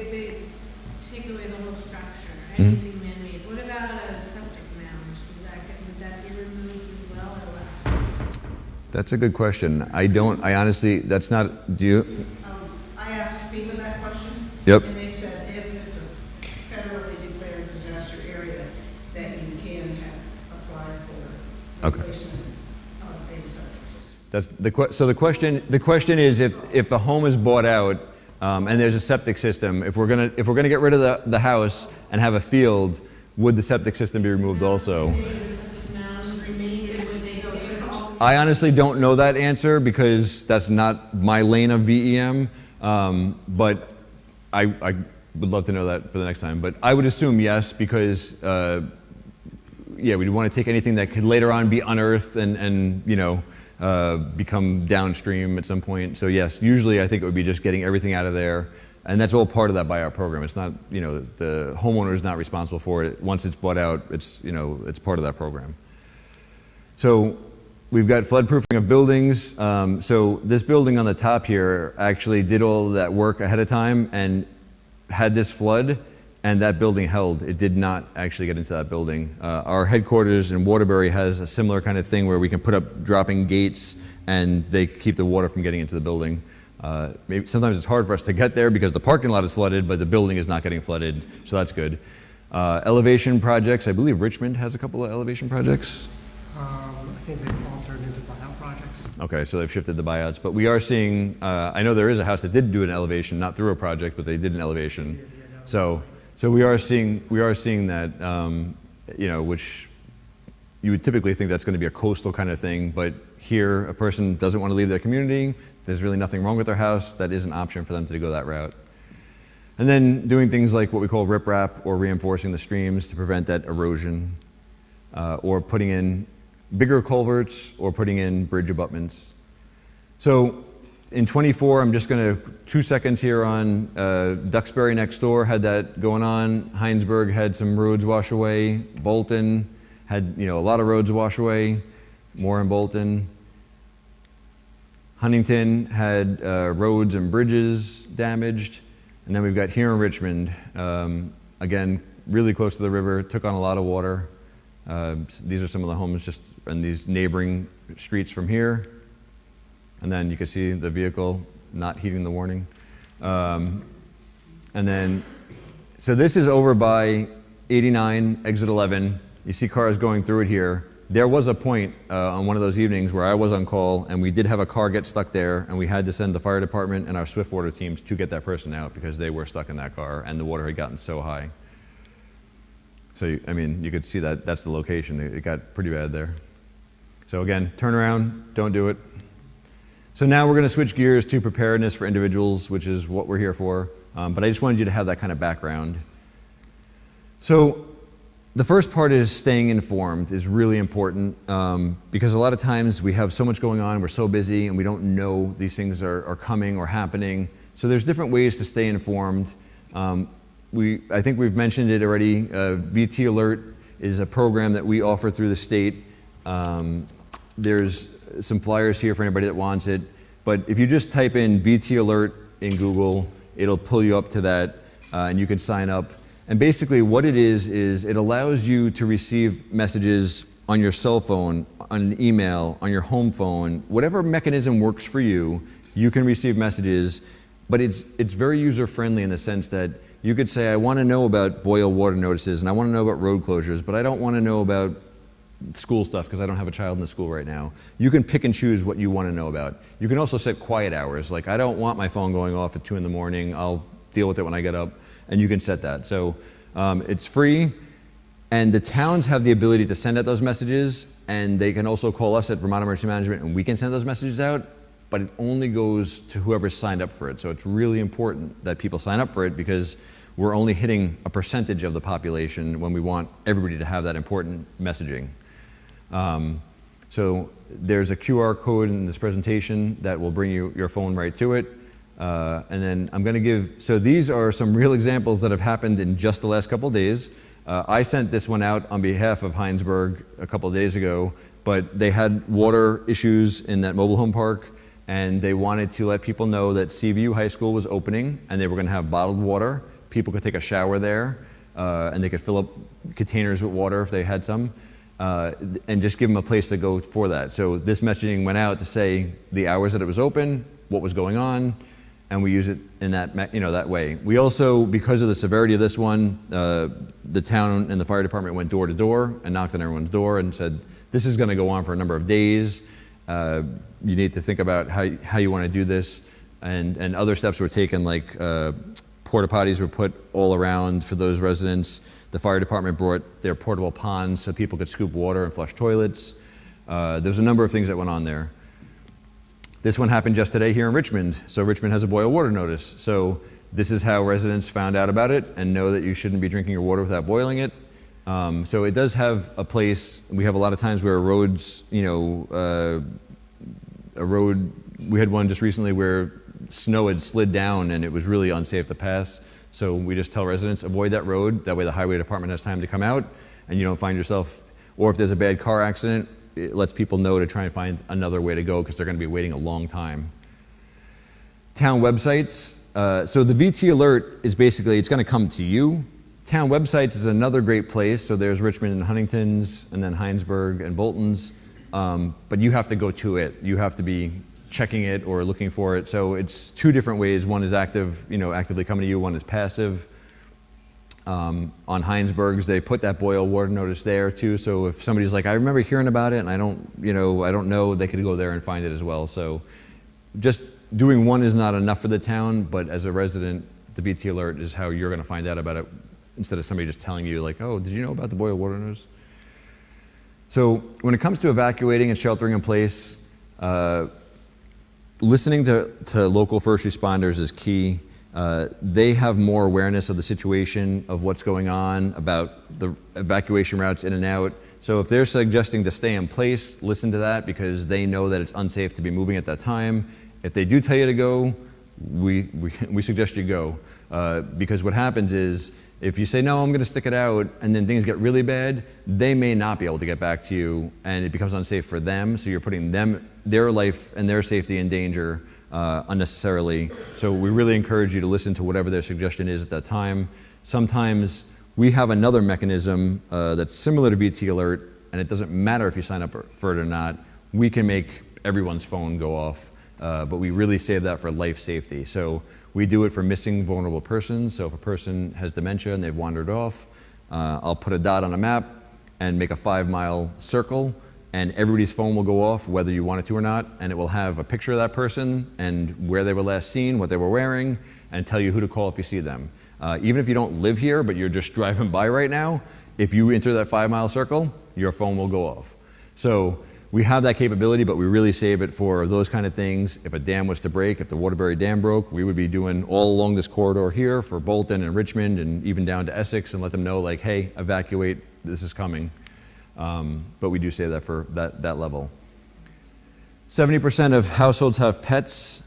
take away the whole structure, anything man-made. What about a septic mound? Would that be removed as well or left? That's a good question. I honestly, that's not, do you? I asked FEMA that question. Yep. And they said if it's a federally declared disaster area, that you can apply for replacement of a septic system. That's so the question is if a home is bought out and there's a septic system, if we're gonna get rid of the house and have a field, would the septic system be removed also? I honestly don't know that answer because that's not my lane of VEM, but I would love to know that for the next time. But I would assume yes, because yeah, we'd want to take anything that could later on be unearthed and become downstream at some point. So yes, usually I think it would be just getting everything out of there, and that's all part of that buyout program. It's not, the homeowner is not responsible for it. Once it's bought out, it's part of that program. So we've got floodproofing of buildings. So this building on the top here actually did all of that work ahead of time and had this flood, and that building held. It did not actually get into that building. Our headquarters in Waterbury has a similar kind of thing where we can put up dropping gates and they keep the water from getting into the building. Maybe sometimes it's hard for us to get there because the parking lot is flooded, but the building is not getting flooded, so that's good. Elevation projects, I believe Richmond has a couple of elevation projects. I think they've all turned into buyout projects. Okay, so they've shifted the buyouts, but we are seeing, I know there is a house that did do an elevation, not through a project, but they did an elevation. So we are seeing that, which you would typically think that's going to be a coastal kind of thing, but here a person doesn't want to leave their community. There's really nothing wrong with their house. That is an option for them to go that route. And then doing things like what we call riprap or reinforcing the streams to prevent that erosion, or putting in bigger culverts or putting in bridge abutments. So in 24, I'm just going to 2 seconds here on Duxbury next door had that going on. Heinsberg had some roads wash away. Bolton had a lot of roads wash away. More in Bolton. Huntington had roads and bridges damaged. And then we've got here in Richmond, again, really close to the river, took on a lot of water. These are some of the homes just in these neighboring streets from here. And then you can see the vehicle not heeding the warning. And then, so this is over by 89, exit 11. You see cars going through it here. there was a point on one of those evenings where I was on call, and we did have a car get stuck there, and we had to send the fire department and our swift water teams to get that person out because they were stuck in that car, and the water had gotten so high. So, I mean, you could see that that's the location. It got pretty bad there. So again, turn around, don't do it. So now we're going to switch gears to preparedness for individuals, which is what we're here for. But I just wanted you to have that kind of background. So the first part is staying informed is really important because a lot of times we have so much going on, we're so busy, and we don't know these things are coming or happening. So there's different ways to stay informed. I think we've mentioned it already. VT Alert is a program that we offer through the state. There's some flyers here for anybody that wants it. But if you just type in VT Alert in Google, it'll pull you up to that, and you can sign up. And basically what it is it allows you to receive messages on your cell phone, on an email, on your home phone, whatever mechanism works for you, you can receive messages. But it's very user-friendly in the sense that you could say, I want to know about boil water notices, and I want to know about road closures, but I don't want to know about school stuff because I don't have a child in the school right now. You can pick and choose what you want to know about. You can also set quiet hours. Like, I don't want my phone going off at 2 in the morning. I'll deal with it when I get up, and you can set that. So it's free, and the towns have the ability to send out those messages, and they can also call us at Vermont Emergency Management, and we can send those messages out, but it only goes to whoever signed up for it. So it's really important that people sign up for it because we're only hitting a percentage of the population when we want everybody to have that important messaging. So there's a QR code in this presentation that will bring you your phone right to it. And then I'm going to give, so these are some real examples that have happened in just the last couple of days. I sent this one out on behalf of Heinsberg a couple of days ago, but they had water issues in that mobile home park, and they wanted to let people know that CVU High School was opening, and they were going to have bottled water. People could take a shower there, and they could fill up containers with water if they had some, and just give them a place to go for that. So this messaging went out to say the hours that it was open, what was going on, and we use it in that, that way. We also, because of the severity of this one, the town and the fire department went door to door and knocked on everyone's door and said, this is going to go on for a number of days. You need to think about how you want to do this. And other steps were taken, like porta potties were put all around for those residents. The fire department brought their portable ponds so people could scoop water and flush toilets. There's a number of things that went on there. This one happened just today here in Richmond. So Richmond has a boil water notice. So this is how residents found out about it and know that you shouldn't be drinking your water without boiling it. So it does have a place. We have a lot of times where roads, a road, we had one just recently where snow had slid down and it was really unsafe to pass. So we just tell residents, avoid that road. That way the highway department has time to come out and you don't find yourself, or if there's a bad car accident, it lets people know to try and find another way to go because they're going to be waiting a long time. Town websites. So the VT Alert is basically, it's going to come to you. Town websites is another great place. So there's Richmond and Huntington's, and then Heinsberg and Bolton's. But you have to go to it. You have to be checking it or looking for it. So it's two different ways. One is active, actively coming to you. One is passive. On Heinsberg's, they put that boil water notice there too. So if somebody's like, I remember hearing about it and I don't know, they could go there and find it as well. So just doing one is not enough for the town, but as a resident, the VT Alert is how you're going to find out about it instead of somebody just telling you like, oh, did you know about the boil water notice? So when it comes to evacuating and sheltering in place, listening to local first responders is key. They have more awareness of the situation, of what's going on, about the evacuation routes in and out. So if they're suggesting to stay in place, listen to that because they know that it's unsafe to be moving at that time. If they do tell you to go, we suggest you go. Because what happens is, if you say, no, I'm going to stick it out, and then things get really bad, they may not be able to get back to you, and it becomes unsafe for them, so you're putting their life and their safety in danger unnecessarily. So we really encourage you to listen to whatever their suggestion is at that time. Sometimes we have another mechanism that's similar to VT Alert, and it doesn't matter if you sign up for it or not. We can make everyone's phone go off, but we really save that for life safety. So we do it for missing vulnerable persons. So if a person has dementia and they've wandered off, I'll put a dot on a map. and make a 5-mile circle, and everybody's phone will go off whether you want it to or not, and it will have a picture of that person and where they were last seen, what they were wearing, and tell you who to call if you see them. Even if you don't live here, but you're just driving by right now, if you enter that 5-mile circle, your phone will go off. So we have that capability, but we really save it for those kind of things. If a dam was to break, if the Waterbury Dam broke, we would be doing all along this corridor here for Bolton and Richmond and even down to Essex and let them know, like, hey, evacuate, this is coming. But we do save that for that level. 70% of households have pets.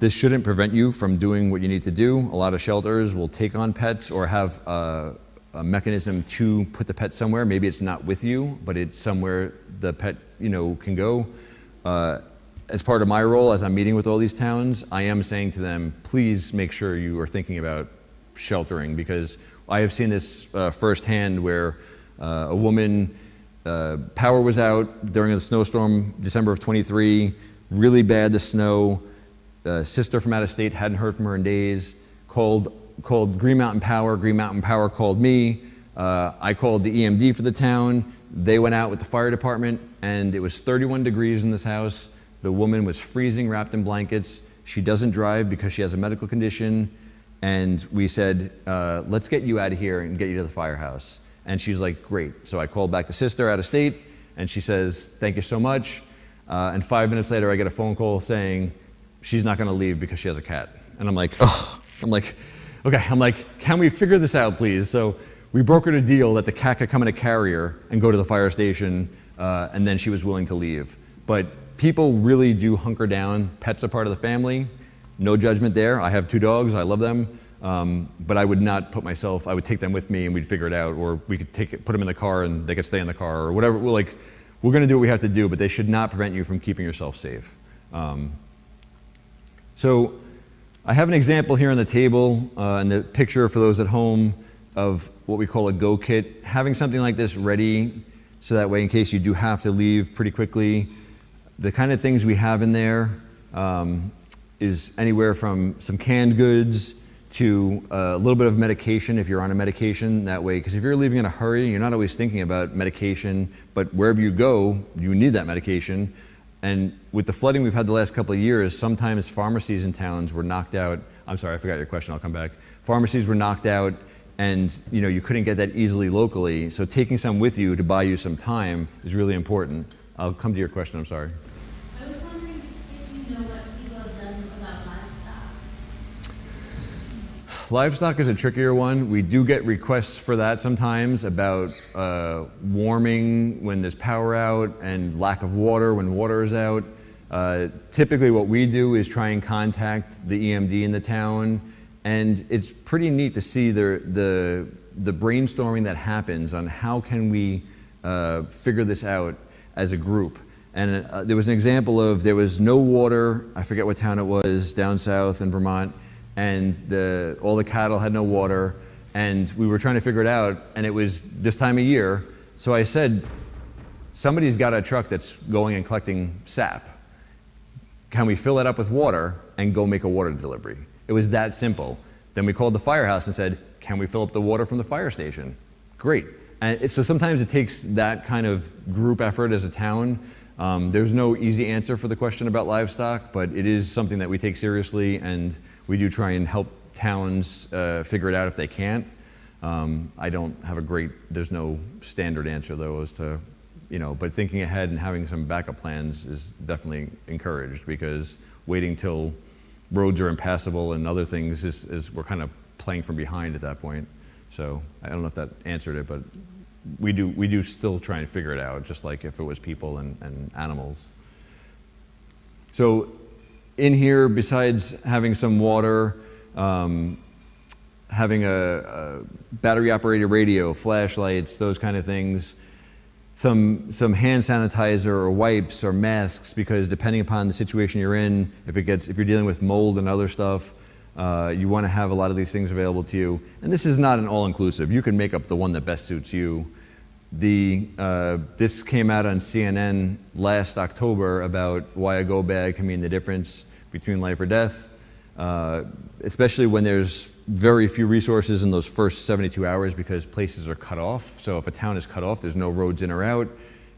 This shouldn't prevent you from doing what you need to do. A lot of shelters will take on pets or have a mechanism to put the pet somewhere. Maybe it's not with you, but it's somewhere the pet, can go. As part of my role, as I'm meeting with all these towns, I am saying to them, please make sure you are thinking about sheltering, because I have seen this firsthand where a woman, power was out during a snowstorm, December of 23, really bad, the snow. Sister from out of state, hadn't heard from her in days, called Green Mountain Power. Green Mountain Power called me. I called the EMD for the town. They went out with the fire department, and it was 31 degrees in this house. The woman was freezing, wrapped in blankets. She doesn't drive because she has a medical condition. And we said, let's get you out of here and get you to the firehouse. And she's like, great. So I called back the sister out of state, and she says, thank you so much. And 5 minutes later, I get a phone call saying she's not going to leave because she has a cat. And I'm like, oh, okay. Can we figure this out, please? So we brokered a deal that the cat could come in a carrier and go to the fire station, and then she was willing to leave. But people really do hunker down. Pets are part of the family. No judgment there. I have 2 dogs. I love them. But I would not put myself, I would take them with me and we'd figure it out, or we could put them in the car and they could stay in the car or whatever. We're going to do what we have to do, but they should not prevent you from keeping yourself safe. So I have an example here on the table and the picture for those at home of what we call a go kit. Having something like this ready so that way in case you do have to leave pretty quickly. The kind of things we have in there is anywhere from some canned goods to a little bit of medication if you're on a medication that way, because if you're leaving in a hurry, you're not always thinking about medication, but wherever you go, you need that medication. And with the flooding we've had the last couple of years, sometimes pharmacies in towns were knocked out. I'm sorry, I forgot your question, I'll come back. Pharmacies were knocked out and you couldn't get that easily locally, so taking some with you to buy you some time is really important. I'll come to your question, I'm sorry. I was wondering if you know what people have done about livestock. Livestock is a trickier one. We do get requests for that sometimes about warming when there's power out and lack of water when water is out. Typically what we do is try and contact the EMD in the town, and it's pretty neat to see the brainstorming that happens on how can we figure this out as a group. And there was an example of there was no water, I forget what town it was, down south in Vermont, and all the cattle had no water, and we were trying to figure it out, and it was this time of year. So I said, somebody's got a truck that's going and collecting sap. Can we fill it up with water and go make a water delivery? It was that simple. Then we called the firehouse and said, can we fill up the water from the fire station? Great. And so sometimes it takes that kind of group effort as a town. There's no easy answer for the question about livestock, but it is something that we take seriously, and we do try and help towns figure it out if they can't. I don't have there's no standard answer though as to, but thinking ahead and having some backup plans is definitely encouraged, because waiting till roads are impassable and other things is we're kind of playing from behind at that point. So I don't know if that answered it, but we do still try and figure it out, just like if it was people and animals. So in here, besides having some water, having a battery-operated radio, flashlights, those kind of things, some hand sanitizer or wipes or masks, because depending upon the situation you're in, if you're dealing with mold and other stuff, you want to have a lot of these things available to you. And this is not an all-inclusive. You can make up the one that best suits you. This came out on CNN last October about why a go bag can mean the difference between life or death, especially when there's very few resources in those first 72 hours because places are cut off. So if a town is cut off, there's no roads in or out.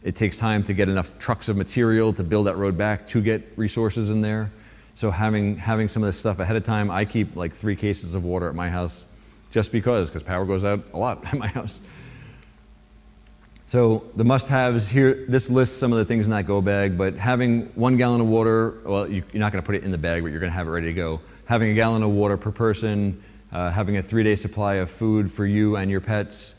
It takes time to get enough trucks of material to build that road back to get resources in there. So having some of this stuff ahead of time, I keep like 3 cases of water at my house just because power goes out a lot at my house. So the must-haves here, this lists some of the things in that go bag, but having 1 gallon of water, well, you're not gonna put it in the bag, but you're gonna have it ready to go. Having a gallon of water per person, having a 3-day supply of food for you and your pets,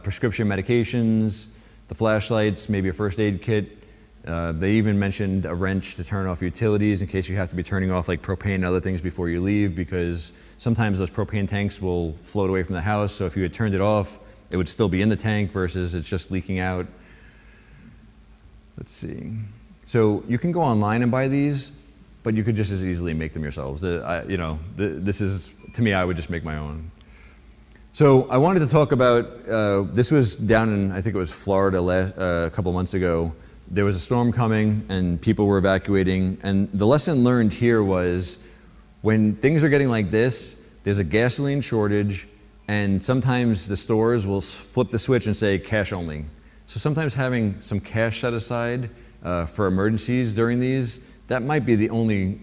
prescription medications, the flashlights, maybe a first aid kit. They even mentioned a wrench to turn off utilities in case you have to be turning off like propane and other things before you leave, because sometimes those propane tanks will float away from the house. So if you had turned it off, it would still be in the tank versus it's just leaking out. Let's see. So you can go online and buy these, but you could just as easily make them yourselves. This is, to me, I would just make my own. So I wanted to talk about, this was down in, I think it was Florida a couple months ago. There was a storm coming and people were evacuating. And the lesson learned here was when things are getting like this, there's a gasoline shortage, and sometimes the stores will flip the switch and say cash only. So sometimes having some cash set aside for emergencies during these, that might be the only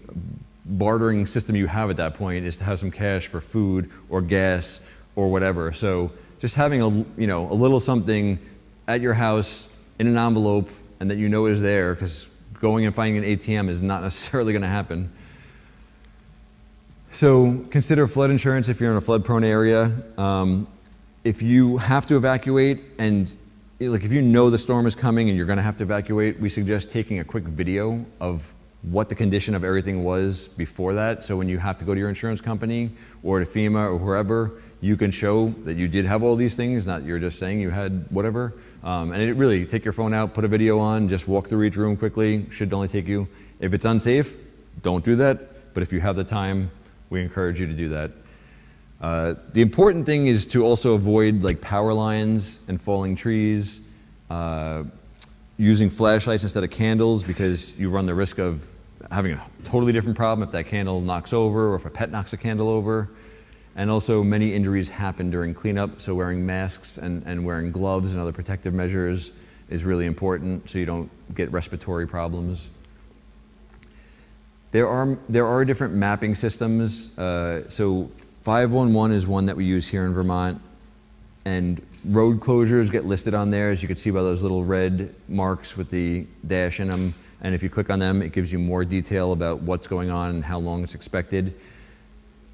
bartering system you have at that point, is to have some cash for food or gas or whatever. So just having a little something at your house in an envelope and that you know is there, because going and finding an ATM is not necessarily going to happen. So consider flood insurance if you're in a flood-prone area. If you have to evacuate, and if you know the storm is coming and you're going to have to evacuate, we suggest taking a quick video of what the condition of everything was before that. So when you have to go to your insurance company or to FEMA or wherever, you can show that you did have all these things, not you're just saying you had whatever. And it really, take your phone out, put a video on, just walk through each room quickly. Should only take you. If it's unsafe, don't do that. But if you have the time, we encourage you to do that. The important thing is to also avoid like power lines and falling trees, using flashlights instead of candles, because you run the risk of having a totally different problem if that candle knocks over or if a pet knocks a candle over. And also many injuries happen during cleanup, so wearing masks and wearing gloves and other protective measures is really important so you don't get respiratory problems. There are different mapping systems. So 511 is one that we use here in Vermont, and road closures get listed on there, as you can see by those little red marks with the dash in them. And if you click on them, it gives you more detail about what's going on and how long it's expected.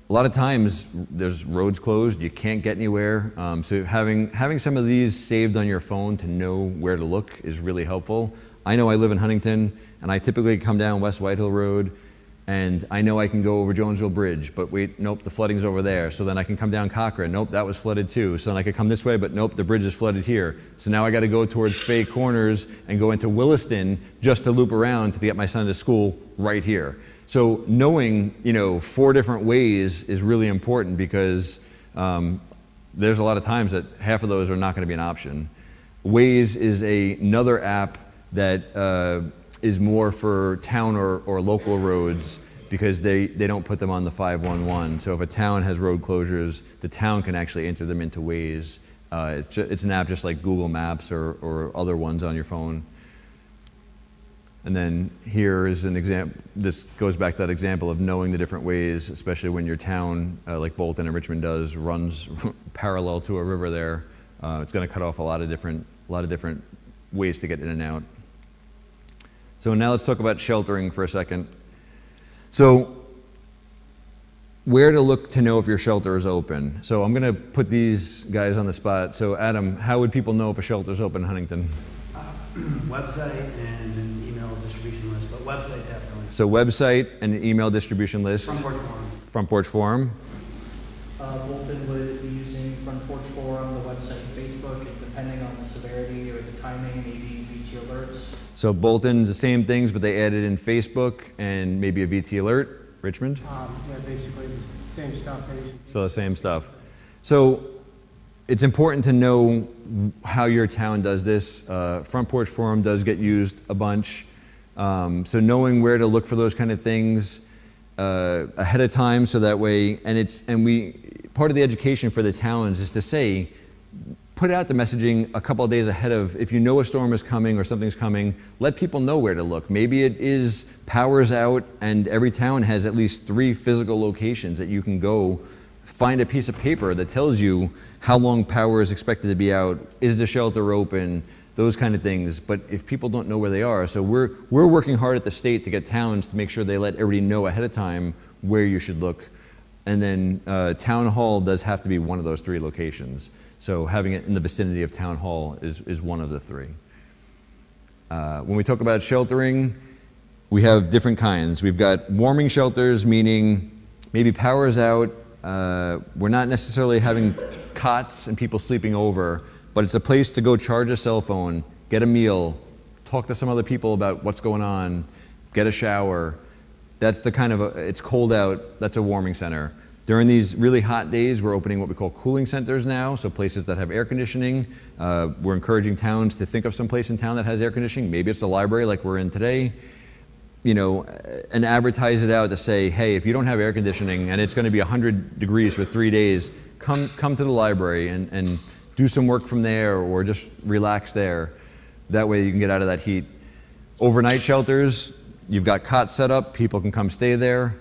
A lot of times there's roads closed, you can't get anywhere. So having some of these saved on your phone to know where to look is really helpful. I know I live in Huntington, and I typically come down West Whitehill Road, and I know I can go over Jonesville Bridge, but wait, nope, the flooding's over there. So then I can come down Cochrane, nope, that was flooded too. So then I could come this way, but nope, the bridge is flooded here. So now I gotta go towards Fay Corners and go into Williston just to loop around to get my son to school right here. So knowing, 4 different ways is really important, because there's a lot of times that half of those are not gonna be an option. Waze is another app that is more for town or local roads, because they don't put them on the 511. So if a town has road closures, the town can actually enter them into Waze. It's an app just like Google Maps or other ones on your phone. And then here is an example. This goes back to that example of knowing the different ways, especially when your town, like Bolton and Richmond does, runs parallel to a river there. It's going to cut off a lot of different ways to get in and out. So now let's talk about sheltering for a second. So where to look to know if your shelter is open. So I'm going to put these guys on the spot. So Adam, how would people know if a shelter is open in Huntington? Website and an email distribution list, but website definitely. So website and an email distribution list. Front Porch Forum. Front Porch Forum. Bolton would be using Front Porch Forum, the website and Facebook, and depending on the severity or the timing, maybe VT alerts. So Bolton, the same things, but they added in Facebook and maybe a VT alert. Richmond? Yeah, basically the same stuff. So the same stuff. So it's important to know how your town does this. Front Porch Forum does get used a bunch. So knowing where to look for those kind of things. ahead of time, so that way, part of the education for the towns is to say, put out the messaging a couple of days ahead of, if you know a storm is coming or something's coming, let people know where to look. Maybe it is power's out and every town has at least 3 physical locations that you can go find a piece of paper that tells you how long power is expected to be out, is the shelter open, those kind of things. But if people don't know where they are, so we're working hard at the state to get towns to make sure they let everybody know ahead of time where you should look. And then town hall does have to be one of those 3 locations. So having it in the vicinity of town hall is one of the 3. When we talk about sheltering, we have different kinds. We've got warming shelters, meaning maybe power is out. We're not necessarily having cots and people sleeping over, but it's a place to go charge a cell phone, get a meal, talk to some other people about what's going on, get a shower. That's the kind of, it's cold out, that's a warming center. During these really hot days, we're opening what we call cooling centers now, so places that have air conditioning. We're encouraging towns to think of some place in town that has air conditioning. Maybe it's the library like we're in today, and advertise it out to say, hey, if you don't have air conditioning and it's gonna be 100 degrees for 3 days, come to the library and do some work from there or just relax there. That way you can get out of that heat. Overnight shelters, you've got cots set up, people can come stay there.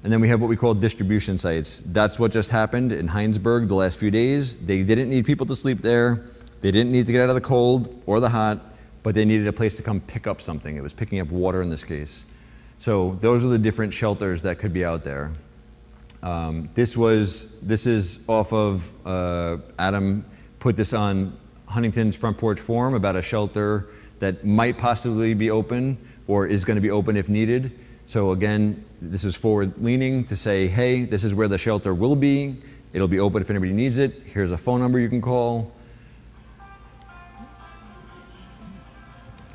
And then we have what we call distribution sites. That's what just happened in Heinsberg the last few days. They didn't need people to sleep there. They didn't need to get out of the cold or the hot, but they needed a place to come pick up something. It was picking up water in this case. So those are the different shelters that could be out there. This is off of, Adam put this on Huntington's Front Porch Forum about a shelter that might possibly be open or is going to be open if needed. So again, this is forward leaning to say, hey, this is where the shelter will be. It'll be open if anybody needs it. Here's a phone number you can call.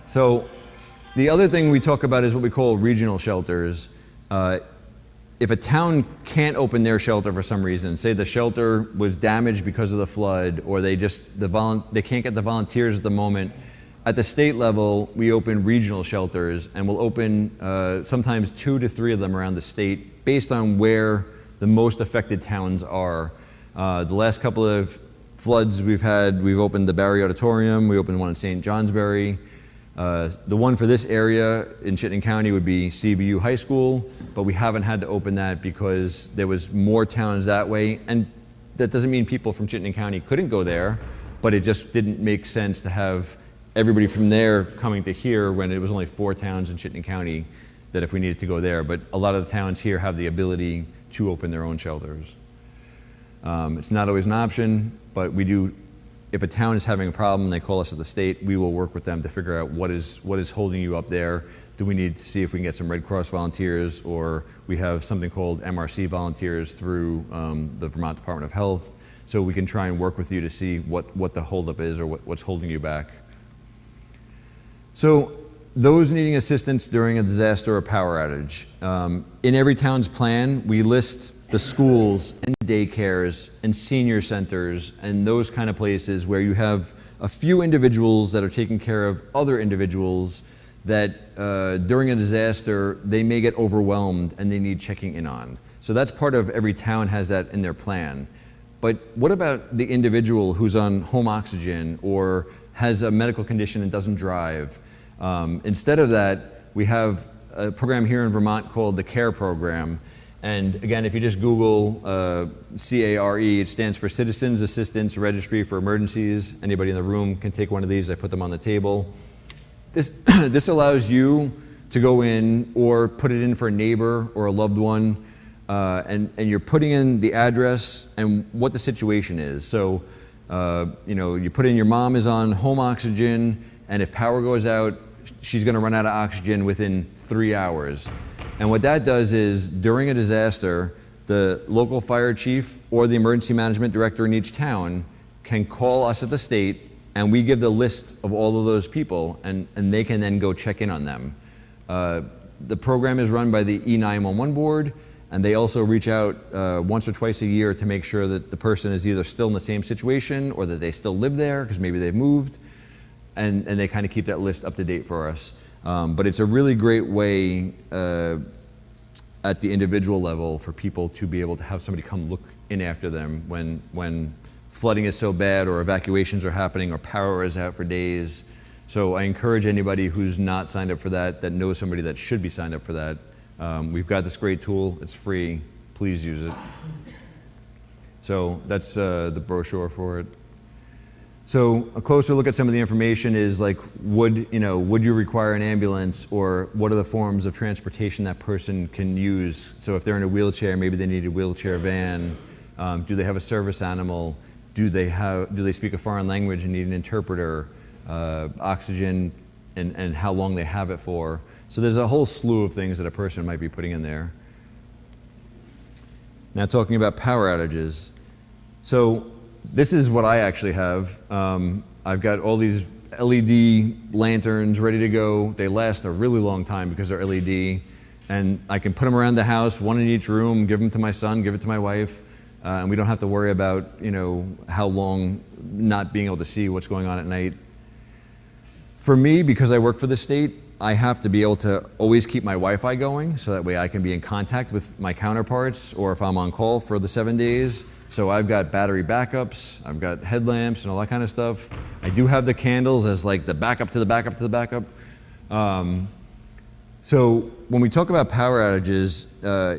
So the other thing we talk about is what we call regional shelters. If a town can't open their shelter for some reason, say the shelter was damaged because of the flood, or they can't get the volunteers at the moment, at the state level, we open regional shelters, and we'll open sometimes 2 to 3 of them around the state based on where the most affected towns are. The last couple of floods we've opened the Barry Auditorium, we opened one in St. Johnsbury. The one for this area in Chittenden County would be CBU High School, but we haven't had to open that because there was more towns that way. And that doesn't mean people from Chittenden County couldn't go there, but it just didn't make sense to have everybody from there coming to here when it was only 4 towns in Chittenden County that if we needed to go there. But a lot of the towns here have the ability to open their own shelters. It's not always an option, but we do. If a town is having a problem, they call us at the state, we will work with them to figure out what is holding you up there. Do we need to see if we can get some Red Cross volunteers, or we have something called MRC volunteers through the Vermont Department of Health, so we can try and work with you to see what the holdup is or what's holding you back. So those needing assistance during a disaster or power outage. In every town's plan, we list the schools and daycares and senior centers and those kind of places where you have a few individuals that are taking care of other individuals that during a disaster, they may get overwhelmed and they need checking in on. So that's part of every town has that in their plan. But what about the individual who's on home oxygen or has a medical condition and doesn't drive? Instead of that, we have a program here in Vermont called the CARE program. And again, if you just Google CARE, it stands for Citizens Assistance Registry for Emergencies. Anybody in the room can take one of these. I put them on the table. This allows you to go in or put it in for a neighbor or a loved one, and you're putting in the address and what the situation is. So, you put in your mom is on home oxygen, and if power goes out, she's going to run out of oxygen within 3 hours. And what that does is, during a disaster, the local fire chief or the emergency management director in each town can call us at the state, and we give the list of all of those people, and they can then go check in on them. The program is run by the E911 board, and they also reach out once or twice a year to make sure that the person is either still in the same situation or that they still live there, because maybe they've moved, and they kind of keep that list up to date for us. But it's a really great way, at the individual level for people to be able to have somebody come look in after them when flooding is so bad or evacuations are happening or power is out for days. So I encourage anybody who's not signed up for that, that knows somebody that should be signed up for that. We've got this great tool. It's free. Please use it. So that's the brochure for it. So a closer look at some of the information is like, would you require an ambulance, or what are the forms of transportation that person can use? So if they're in a wheelchair, maybe they need a wheelchair van. Do they have a service animal? Do they speak a foreign language and need an interpreter? Oxygen, and how long they have it for. So there's a whole slew of things that a person might be putting in there. Now talking about power outages. So this is what I actually have. I've got all these LED lanterns ready to go. They last a really long time because they're LED. And I can put them around the house, one in each room, give them to my son, give it to my wife. And we don't have to worry about, how long not being able to see what's going on at night. For me, because I work for the state, I have to be able to always keep my Wi-Fi going so that way I can be in contact with my counterparts, or if I'm on call for the 7 days. So I've got battery backups, I've got headlamps and all that kind of stuff. I do have the candles as like the backup to the backup to the backup. So when we talk about power outages,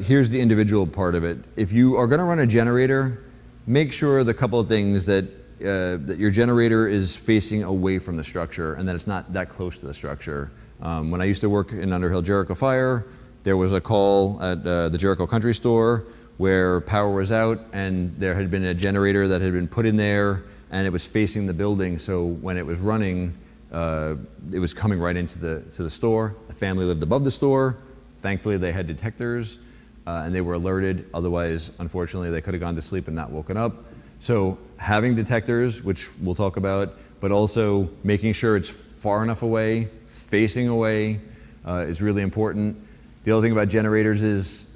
here's the individual part of it. If you are going to run a generator, make sure the couple of things that your generator is facing away from the structure and that it's not that close to the structure. When I used to work in Underhill Jericho Fire, there was a call at the Jericho Country Store where power was out and there had been a generator that had been put in there and it was facing the building. So when it was running, it was coming right into the store. The family lived above the store. Thankfully, they had detectors and they were alerted. Otherwise, unfortunately, they could have gone to sleep and not woken up. So having detectors, which we'll talk about, but also making sure it's far enough away, facing away, is really important. The other thing about generators is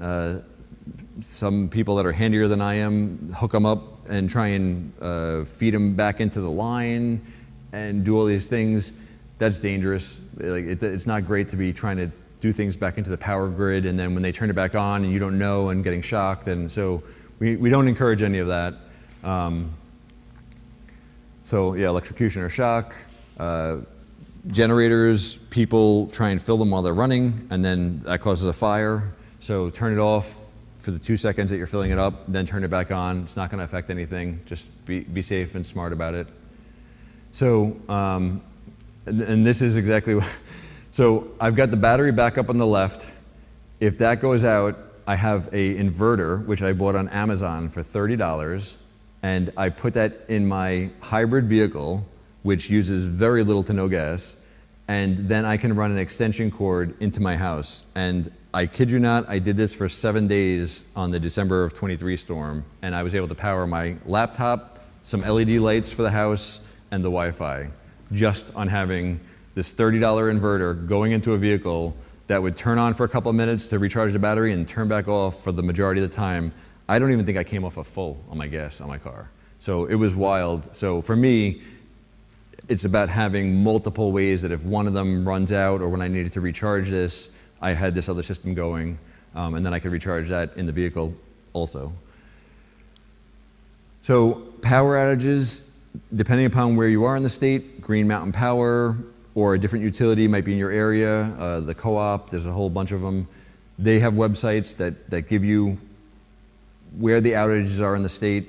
some people that are handier than I am hook them up and try and feed them back into the line and do all these things. That's dangerous. It's not great to be trying to do things back into the power grid and then when they turn it back on and you don't know and getting shocked. And so we don't encourage any of that. So yeah, electrocution or shock. Generators, people try and fill them while they're running and then that causes a fire. So turn it off for the 2 seconds that you're filling it up, then turn it back on. It's not going to affect anything. Just be safe and smart about it. So, and this is exactly what, so I've got the battery backup on the left. If that goes out, I have a inverter, which I bought on Amazon for $30. And I put that in my hybrid vehicle, which uses very little to no gas. And then I can run an extension cord into my house. And I kid you not, I did this for 7 days on the December of '23 storm. And I was able to power my laptop, some LED lights for the house, and the Wi-Fi, just on having this $30 inverter going into a vehicle that would turn on for a couple of minutes to recharge the battery and turn back off for the majority of the time. I don't even think I came off a full on my gas on my car. So it was wild. So for me, it's about having multiple ways that if one of them runs out or when I needed to recharge this, I had this other system going, and then I could recharge that in the vehicle also. So power outages, depending upon where you are in the state, Green Mountain Power or a different utility might be in your area, the co-op, there's a whole bunch of them. They have websites that give you where the outages are in the state.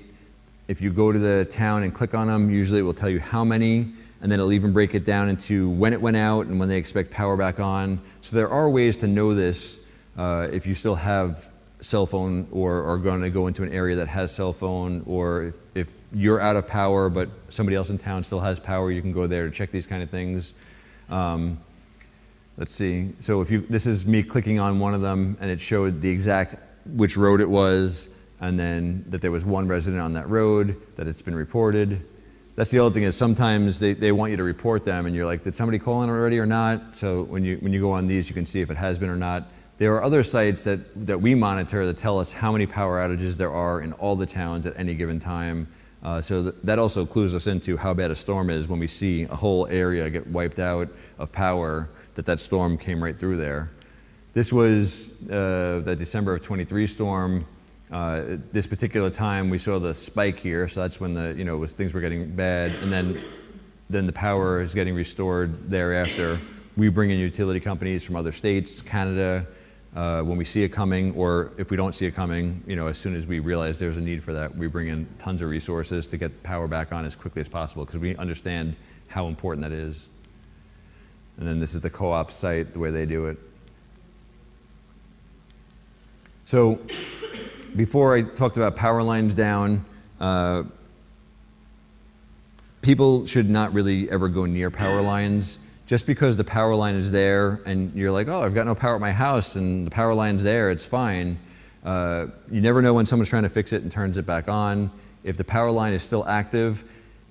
If you go to the town and click on them, usually it will tell you how many, and then it'll even break it down into when it went out and when they expect power back on. So there are ways to know this if you still have cell phone or are going to go into an area that has cell phone, or if you're out of power but somebody else in town still has power, you can go there to check these kind of things. Let's see. So this is me clicking on one of them and it showed the exact which road it was, and then that there was one resident on that road, that it's been reported. That's the other thing is sometimes they want you to report them and you're like, did somebody call in already or not? So when you go on these, you can see if it has been or not. There are other sites that we monitor that tell us how many power outages there are in all the towns at any given time. So that also clues us into how bad a storm is when we see a whole area get wiped out of power, that storm came right through there. This was the December of 23 storm. This particular time we saw the spike here, so that's when things were getting bad, and then the power is getting restored thereafter. We bring in utility companies from other states, Canada, when we see it coming, or if we don't see it coming, as soon as we realize there's a need for that, we bring in tons of resources to get power back on as quickly as possible, because we understand how important that is. And then this is the co-op site, the way they do it. So before I talked about power lines down, people should not really ever go near power lines. Just because the power line is there and you're like, oh, I've got no power at my house and the power line's there, it's fine. You never know when someone's trying to fix it and turns it back on. If the power line is still active,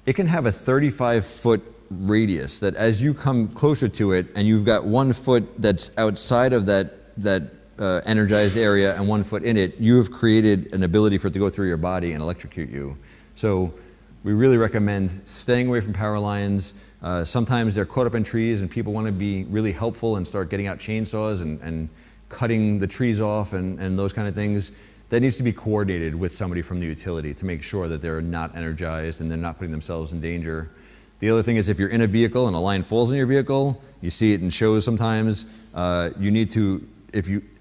it can have a 35-foot radius that as you come closer to it and you've got 1 foot that's outside of that energized area and 1 foot in it, you have created an ability for it to go through your body and electrocute you. So we really recommend staying away from power lines. Sometimes they're caught up in trees and people want to be really helpful and start getting out chainsaws and cutting the trees off and those kind of things. That needs to be coordinated with somebody from the utility to make sure that they're not energized and they're not putting themselves in danger. The other thing is if you're in a vehicle and a line falls in your vehicle, you see it in shows sometimes, you need to,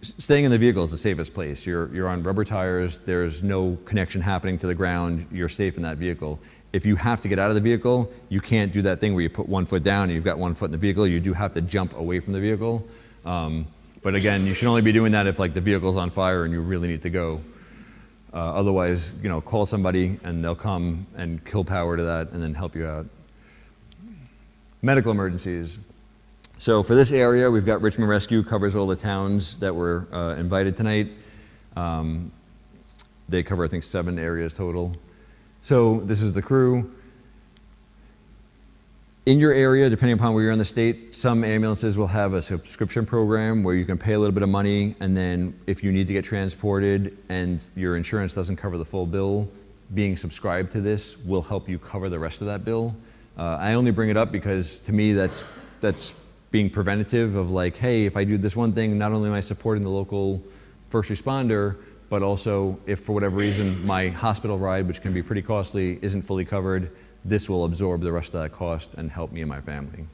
staying in the vehicle is the safest place. You're on rubber tires, there's no connection happening to the ground, you're safe in that vehicle. If you have to get out of the vehicle, you can't do that thing where you put 1 foot down and you've got 1 foot in the vehicle. You do have to jump away from the vehicle. But again, you should only be doing that if the vehicle's on fire and you really need to go. Otherwise, call somebody and they'll come and kill power to that and then help you out. Medical emergencies. So for this area, we've got Richmond Rescue, covers all the towns that were invited tonight. They cover, I think, 7 areas total. So this is the crew. In your area, depending upon where you're in the state, some ambulances will have a subscription program where you can pay a little bit of money, and then if you need to get transported and your insurance doesn't cover the full bill, being subscribed to this will help you cover the rest of that bill. I only bring it up because to me that's being preventative of hey, if I do this one thing, not only am I supporting the local first responder, but also if for whatever reason my hospital ride, which can be pretty costly, isn't fully covered, this will absorb the rest of that cost and help me and my family.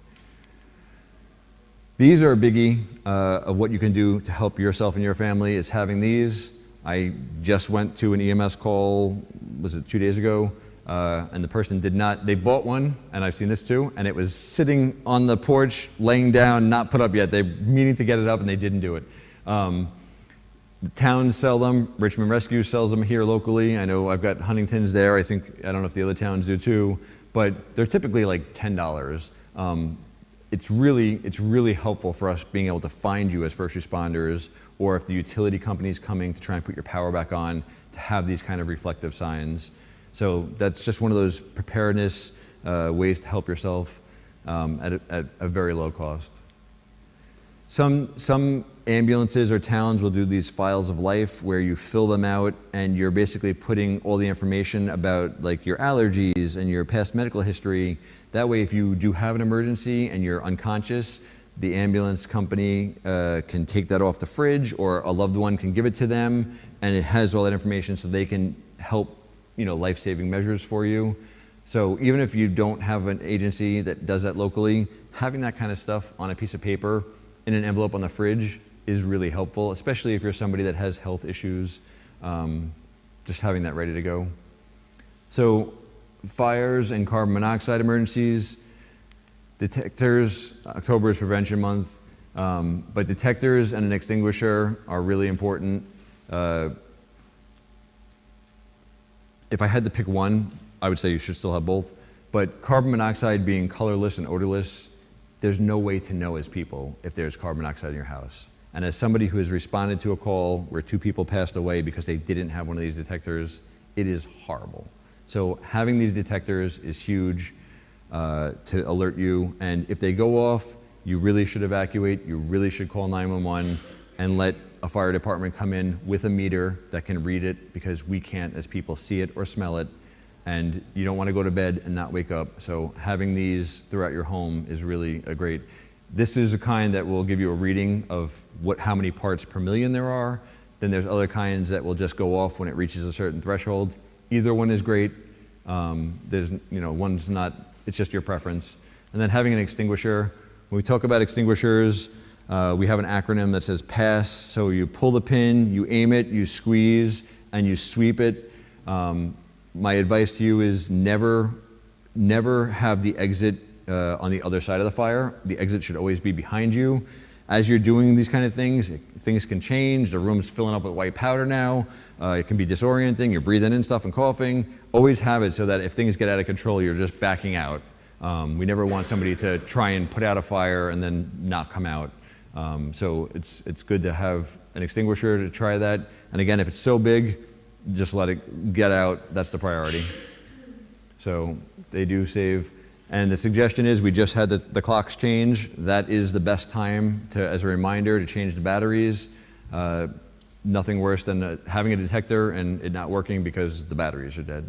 These are a biggie of what you can do to help yourself and your family is having these. I just went to an EMS call, was it 2 days ago? And the person they bought one, and I've seen this too, and it was sitting on the porch, laying down, not put up yet. They're meaning to get it up and they didn't do it. The towns sell them. Richmond Rescue sells them here locally. I know I've got Huntington's there. I don't know if the other towns do too, but they're typically $10. It's really helpful for us being able to find you as first responders, or if the utility company's coming to try and put your power back on, to have these kind of reflective signs. So that's just one of those preparedness ways to help yourself at a very low cost. Some ambulances or towns will do these files of life where you fill them out and you're basically putting all the information about your allergies and your past medical history. That way, if you do have an emergency and you're unconscious, the ambulance company can take that off the fridge, or a loved one can give it to them, and it has all that information so they can help life-saving measures for you. So even if you don't have an agency that does that locally, having that kind of stuff on a piece of paper in an envelope on the fridge is really helpful, especially if you're somebody that has health issues, just having that ready to go. So fires and carbon monoxide emergencies, detectors, October is Prevention Month, but detectors and an extinguisher are really important. If I had to pick one, I would say you should still have both, but carbon monoxide being colorless and odorless, there's no way to know as people if there's carbon monoxide in your house. And as somebody who has responded to a call where 2 people passed away because they didn't have one of these detectors, it is horrible. So having these detectors is huge to alert you. And if they go off, you really should evacuate. You really should call 911 and let a fire department come in with a meter that can read it, because we can't as people see it or smell it. And you don't want to go to bed and not wake up. So having these throughout your home is really a great. This is a kind that will give you a reading of how many parts per million there are. Then there's other kinds that will just go off when it reaches a certain threshold. Either one is great. There's, one's not, it's just your preference. And then having an extinguisher. When we talk about extinguishers, we have an acronym that says PASS. So you pull the pin, you aim it, you squeeze, and you sweep it. My advice to you is never have the exit on the other side of the fire. The exit should always be behind you. As you're doing these kind of things, things can change. The room's filling up with white powder now. It can be disorienting. You're breathing in stuff and coughing. Always have it so that if things get out of control, you're just backing out. We never want somebody to try and put out a fire and then not come out. So it's good to have an extinguisher to try that. And again, if it's so big, just let it get out. That's the priority. So they do save. And the suggestion is we just had the clocks change. That is the best time as a reminder to change the batteries. Nothing worse than having a detector and it not working because the batteries are dead.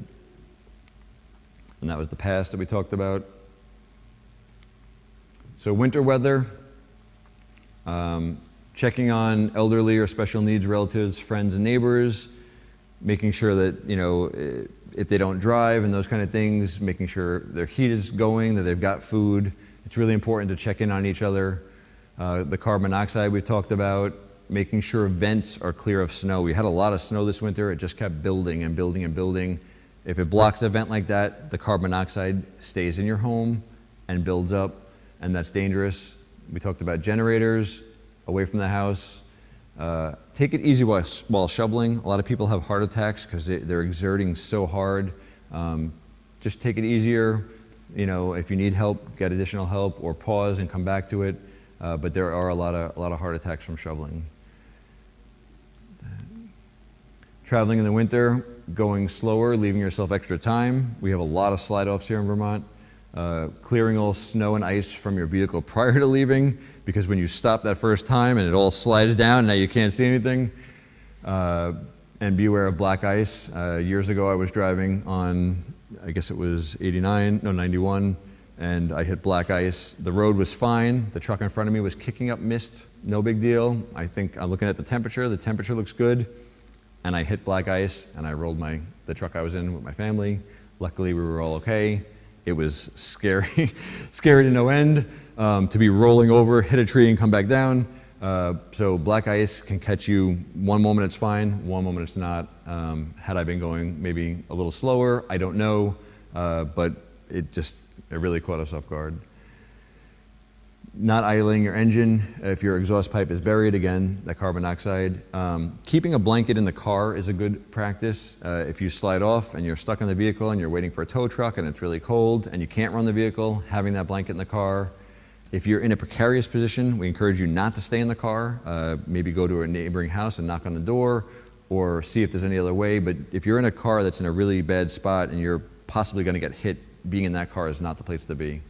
And that was the past that we talked about. So winter weather, checking on elderly or special needs relatives, friends and neighbors, making sure that, if they don't drive and those kind of things, making sure their heat is going, that they've got food. It's really important to check in on each other. The carbon monoxide we talked about, making sure vents are clear of snow. We had a lot of snow this winter. It just kept building and building and building. If it blocks a vent like that, the carbon monoxide stays in your home and builds up, and that's dangerous. We talked about generators away from the house. Take it easy while shoveling. A lot of people have heart attacks because they're exerting so hard. Just take it easier. If you need help, get additional help or pause and come back to it. But there are a lot of heart attacks from shoveling. Traveling in the winter, going slower, leaving yourself extra time. We have a lot of slide-offs here in Vermont. Clearing all snow and ice from your vehicle prior to leaving, because when you stop that first time and it all slides down, now you can't see anything. And beware of black ice. Years ago I was driving on, I guess it was 91, and I hit black ice. The road was fine. The truck in front of me was kicking up mist, no big deal. I think I'm looking at the temperature looks good. And I hit black ice and I rolled the truck I was in with my family. Luckily we were all okay. It was scary, scary to no end, to be rolling over, hit a tree and come back down. So black ice can catch you one moment it's fine, one moment it's not. Had I been going maybe a little slower, I don't know, but it really caught us off guard. Not idling your engine if your exhaust pipe is buried, again, that carbon monoxide. Keeping a blanket in the car is a good practice. If you slide off and you're stuck in the vehicle and you're waiting for a tow truck and it's really cold and you can't run the vehicle, having that blanket in the car. If you're in a precarious position, we encourage you not to stay in the car. Maybe go to a neighboring house and knock on the door or see if there's any other way. But if you're in a car that's in a really bad spot and you're possibly going to get hit, being in that car is not the place to be.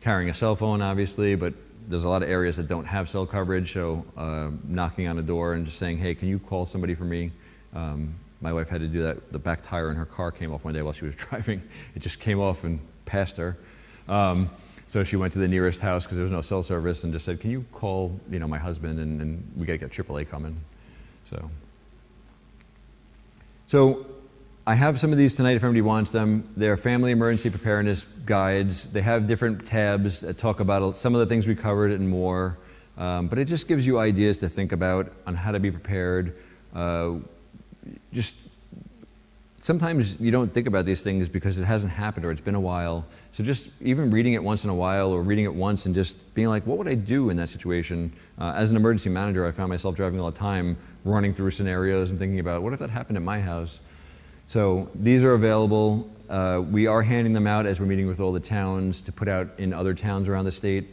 Carrying a cell phone, obviously, but there's a lot of areas that don't have cell coverage, so knocking on a door and just saying, hey, can you call somebody for me? My wife had to do that. The back tire in her car came off one day while she was driving. It just came off and passed her. So she went to the nearest house because there was no cell service and just said, can you call my husband and we got to get AAA coming. So I have some of these tonight if anybody wants them. They're family emergency preparedness guides. They have different tabs that talk about some of the things we covered and more. But it just gives you ideas to think about on how to be prepared. Just sometimes you don't think about these things because it hasn't happened or it's been a while. So just even reading it once in a while or reading it once and just being like, what would I do in that situation? As an emergency manager, I found myself driving all the time, running through scenarios and thinking about, what if that happened at my house? So these are available. We are handing them out as we're meeting with all the towns to put out in other towns around the state.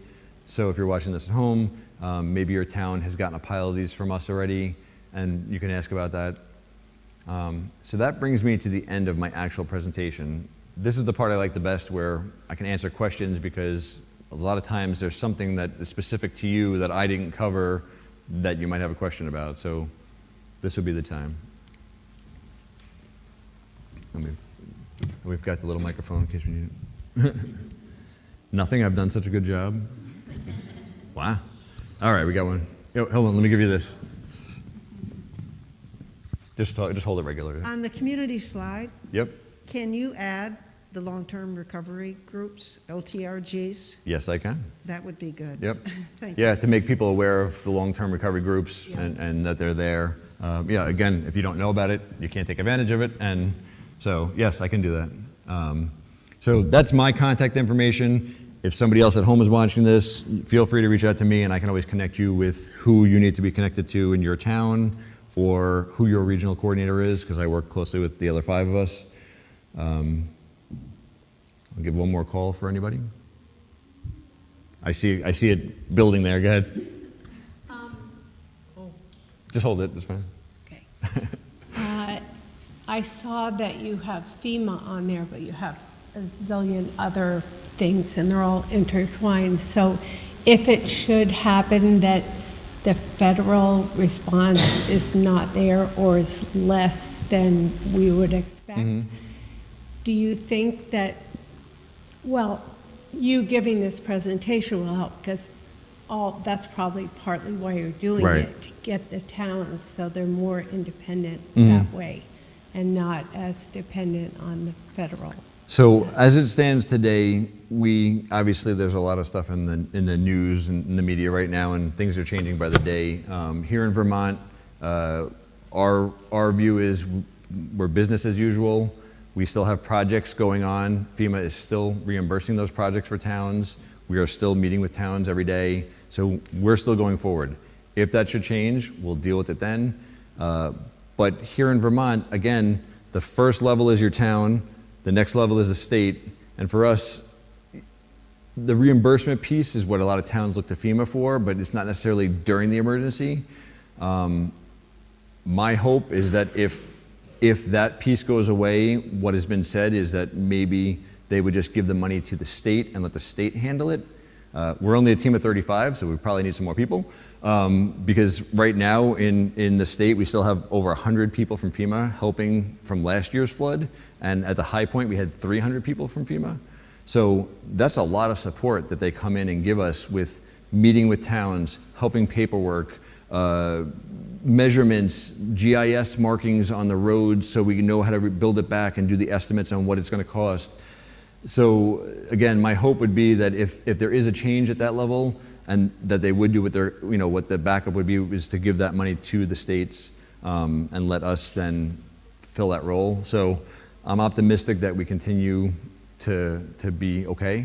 So if you're watching this at home, maybe your town has gotten a pile of these from us already, and you can ask about that. So that brings me to the end of my actual presentation. This is the part I like the best, where I can answer questions, because a lot of times there's something that is specific to you that I didn't cover that you might have a question about. So this would be the time. And we've got the little microphone in case we need it. Nothing, I've done such a good job. Wow. All right, we got one. Yo, hold on, let me give you this. Just hold it regular. On the community slide, Yep. can you add the long-term recovery groups, LTRGs? Yes, I can. That would be good. Yep. Thank you. Yeah, to make people aware of the long-term recovery groups Yeah. and that they're there. Yeah, again, if you don't know about it, you can't take advantage of it. And so, yes, I can do that. So that's my contact information. If somebody else at home is watching this, feel free to reach out to me, and I can always connect you with who you need to be connected to in your town or who your regional coordinator is, because I work closely with the other 5 of us. I'll give one more call for anybody. I see it building there. Go ahead. Just hold it. It's fine. Okay. I saw that you have FEMA on there, but you have a zillion other things, and they're all intertwined. So if it should happen that the federal response is not there or is less than we would expect, do you think that, well, you giving this presentation will help, because that's probably partly why you're doing Right. it, to get the towns so they're more independent that way and not as dependent on the federal. So as it stands today, we obviously there's a lot of stuff in the news and in the media right now, and things are changing by the day. Here in Vermont, our view is we're business as usual. We still have projects going on. FEMA is still reimbursing those projects for towns. We are still meeting with towns every day. So we're still going forward. If that should change, we'll deal with it then. But here in Vermont, again, the first level is your town. The next level is the state. And for us, the reimbursement piece is what a lot of towns look to FEMA for, but it's not necessarily during the emergency. My hope is that if that piece goes away, what has been said is that maybe they would just give the money to the state and let the state handle it. We're only a team of 35, so we probably need some more people. Because right now in the state, we still have over 100 people from FEMA helping from last year's flood. And at the high point, we had 300 people from FEMA. So that's a lot of support that they come in and give us with meeting with towns, helping paperwork, measurements, GIS markings on the roads so we know how to build it back and do the estimates on what it's going to cost. So again, my hope would be that if there is a change at that level, and that they would do what their, what the backup would be, is to give that money to the states and let us then fill that role. So I'm optimistic that we continue to be okay,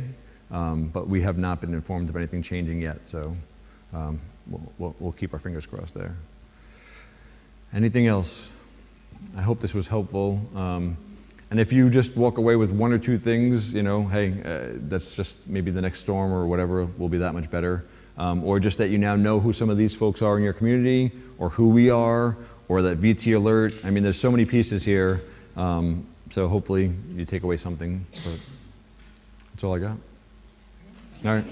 but we have not been informed of anything changing yet. So we'll keep our fingers crossed there. Anything else? I hope this was helpful. And if you just walk away with 1 or 2 things, hey, that's just maybe the next storm or whatever will be that much better. Or just that you now know who some of these folks are in your community, or who we are, or that VT alert. I mean, there's so many pieces here. So hopefully you take away something, but that's all I got. All right.